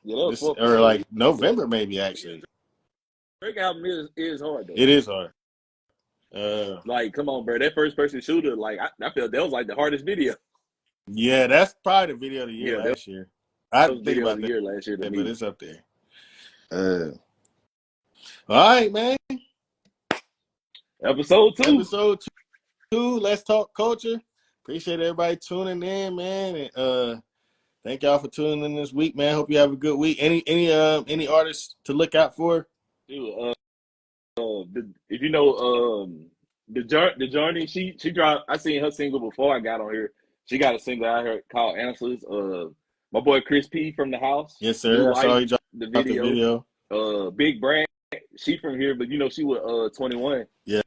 Yeah, that was fourth or like November maybe actually. Drake album is hard though. It is hard. Like, come on, bro. That first person shooter, like I felt that was like the hardest video. Yeah, that's probably the video of the year last year. I didn't think about the year last year, but it's up there. All right, man. Episode 2. Let's talk culture. Appreciate everybody tuning in, man. And thank y'all for tuning in this week, man. Hope you have a good week. Any artists to look out for? Dude, if you know the journey, she dropped. I seen her single before I got on here. She got a single out here called Answers. My boy Chris P from the house. Yes, sir. I saw he dropped the video. Big Brand. She from here, but you know she was 21. Yeah.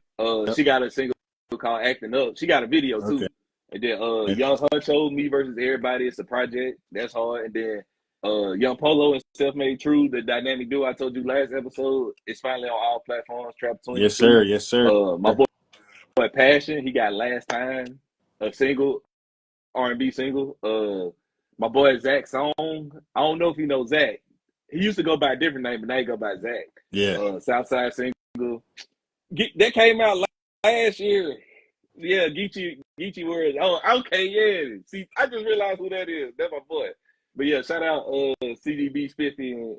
She got a single called Acting Up. She got a video too. Okay. And then Young Huncho, Me Versus Everybody. It's a project. That's hard. And then Young Polo and Self Made True, the dynamic duo I told you last episode, it's finally on all platforms. Trap 22. Yes, sir. Yes, sir. My boy Passion, he got Last Time, a single, R&B single. My boy Zach Song, I don't know if you know Zach. He used to go by a different name, but now he go by Zach. Yeah. Southside single. That came out last year. Yeah, Geechee Words. Oh, okay, yeah. See, I just realized who that is. That's my boy. But yeah, shout out CDB Spiffy and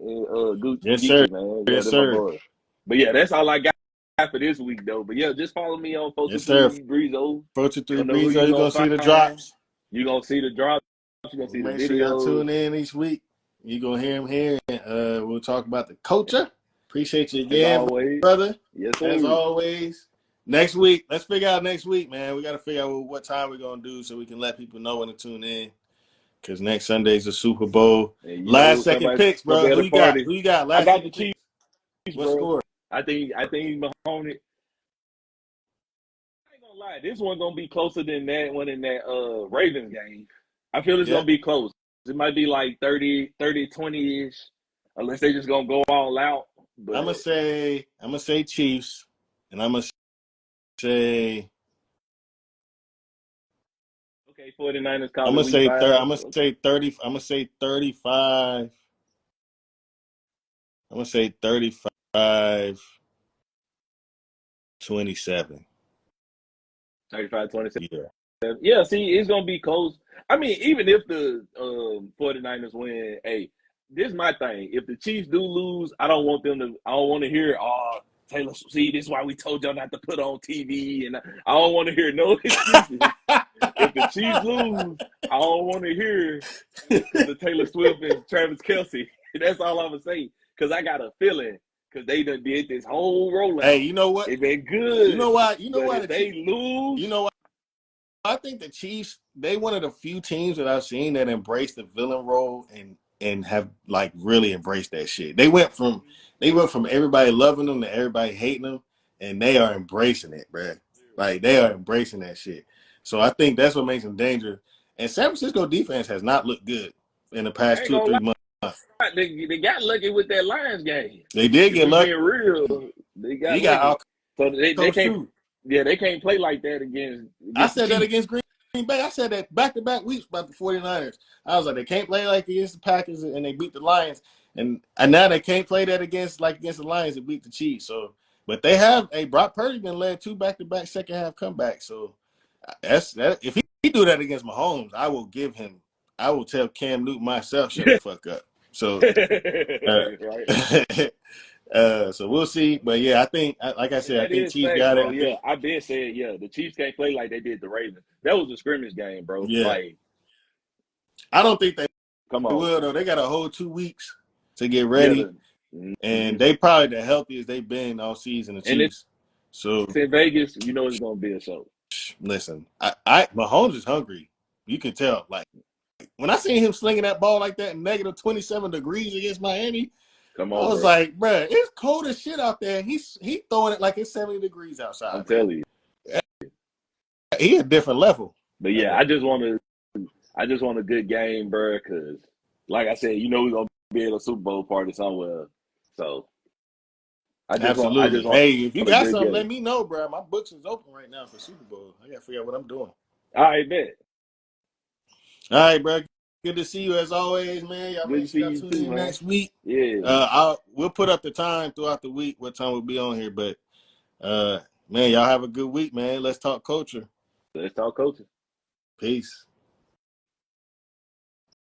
Gucci. Yes, sir. Man. Yeah, yes, sir. My boy. But yeah, that's all I got for this week, though. But yeah, just follow me on 423 Breezo. 423 Breezo. You're going to see the drops. You're going to see the drops. You're going to see the videos. Make sure y'all tune in each week. You're going to hear him here. And we'll talk about the culture. Appreciate you again, brother. Yes, sir. As always. Next week, let's figure out next week, man. We got to figure out what time we're going to do so we can let people know when to tune in. Because next Sunday's the Super Bowl. Last second picks, bro. Who you got? Who you got? I got the Chiefs, what score? I think he's Mahomes. I ain't gonna lie. This one going to be closer than that one in that Ravens game. I feel it's going to be close. It might be like 30-20-ish, unless they just going to go all out. But I'm going to say Chiefs, and I'm going to say 49ers. I'm gonna say 30. I'm gonna say 30. I'm gonna say 35. I'm gonna say 35. 27. 35-27. Yeah. See, it's gonna be close. I mean, even if the 49ers win, hey, this is my thing. If the Chiefs do lose, I don't want to hear, Taylor, see, this is why we told y'all not to put on TV, and I don't want to hear no excuses. If the Chiefs lose, I don't want to hear the Taylor Swift and Travis Kelce. That's all I'm going to say. Because I got a feeling, because they done did this whole rollout. Hey, you know what? They've been good. You know why? You know why they lose? You know why I think the Chiefs, they one of the few teams that I've seen that embrace the villain role and have like really embraced that shit. They went from everybody loving them to everybody hating them, and they are embracing it, bro. Like they are embracing that shit. So I think that's what makes them dangerous. And San Francisco defense has not looked good in the I past ain't 2 or gonna 3 months. lie, they got lucky with that Lions game. They did If get we lucky. being real, they got He got lucky. out So they coach can't. too. Yeah, they can't play like that I against the said that Chiefs. against Green Bay. I said that back-to-back weeks about the 49ers. I was like, they can't play like against the Packers and they beat the Lions. And now they can't play that against the Lions and beat the Chiefs. So, but they have Brock Purdy been led 2 back-to-back second half comebacks. So that's that. If he do that against Mahomes, I will tell Cam Newton myself, shut the fuck up. So, Right. so we'll see. But yeah, I think, like I And said, I that think is Chiefs facts, got it. bro. I Yeah, think, I've been saying, yeah, the Chiefs can't play like they did the Ravens. That was a scrimmage game, bro. yeah, Like, I don't think they come on. will though. They got a whole 2 weeks to get Yeah, ready, mm-hmm. and they probably the healthiest they've been all season. The And Chiefs. So it's in Vegas, you know it's gonna be a show. listen, I Mahomes is hungry. You can tell. Like when I seen him slinging that ball like that in negative 27 degrees against Miami, Come I on, was bro. like, bruh, it's cold as shit out there. He throwing it like it's 70 degrees I'm outside, bro. telling you. He a different level. But yeah, I just want a good game, bro, because like I said, you know we're gonna be at a Super Bowl party somewhere. So I Absolutely. just want Hey, if you a got good something, let game. me know, bro. My books is open right now for Super Bowl. I gotta figure out what I'm doing. All right, bet. All right, bro. Good to see you as always, man. Y'all Good make to sure see y'all you tune too, in man. next week. Yeah. We'll put up the time throughout the week, what time we'll be on here. But man, y'all have a good week, man. Let's talk culture. Let's talk coaching. Peace.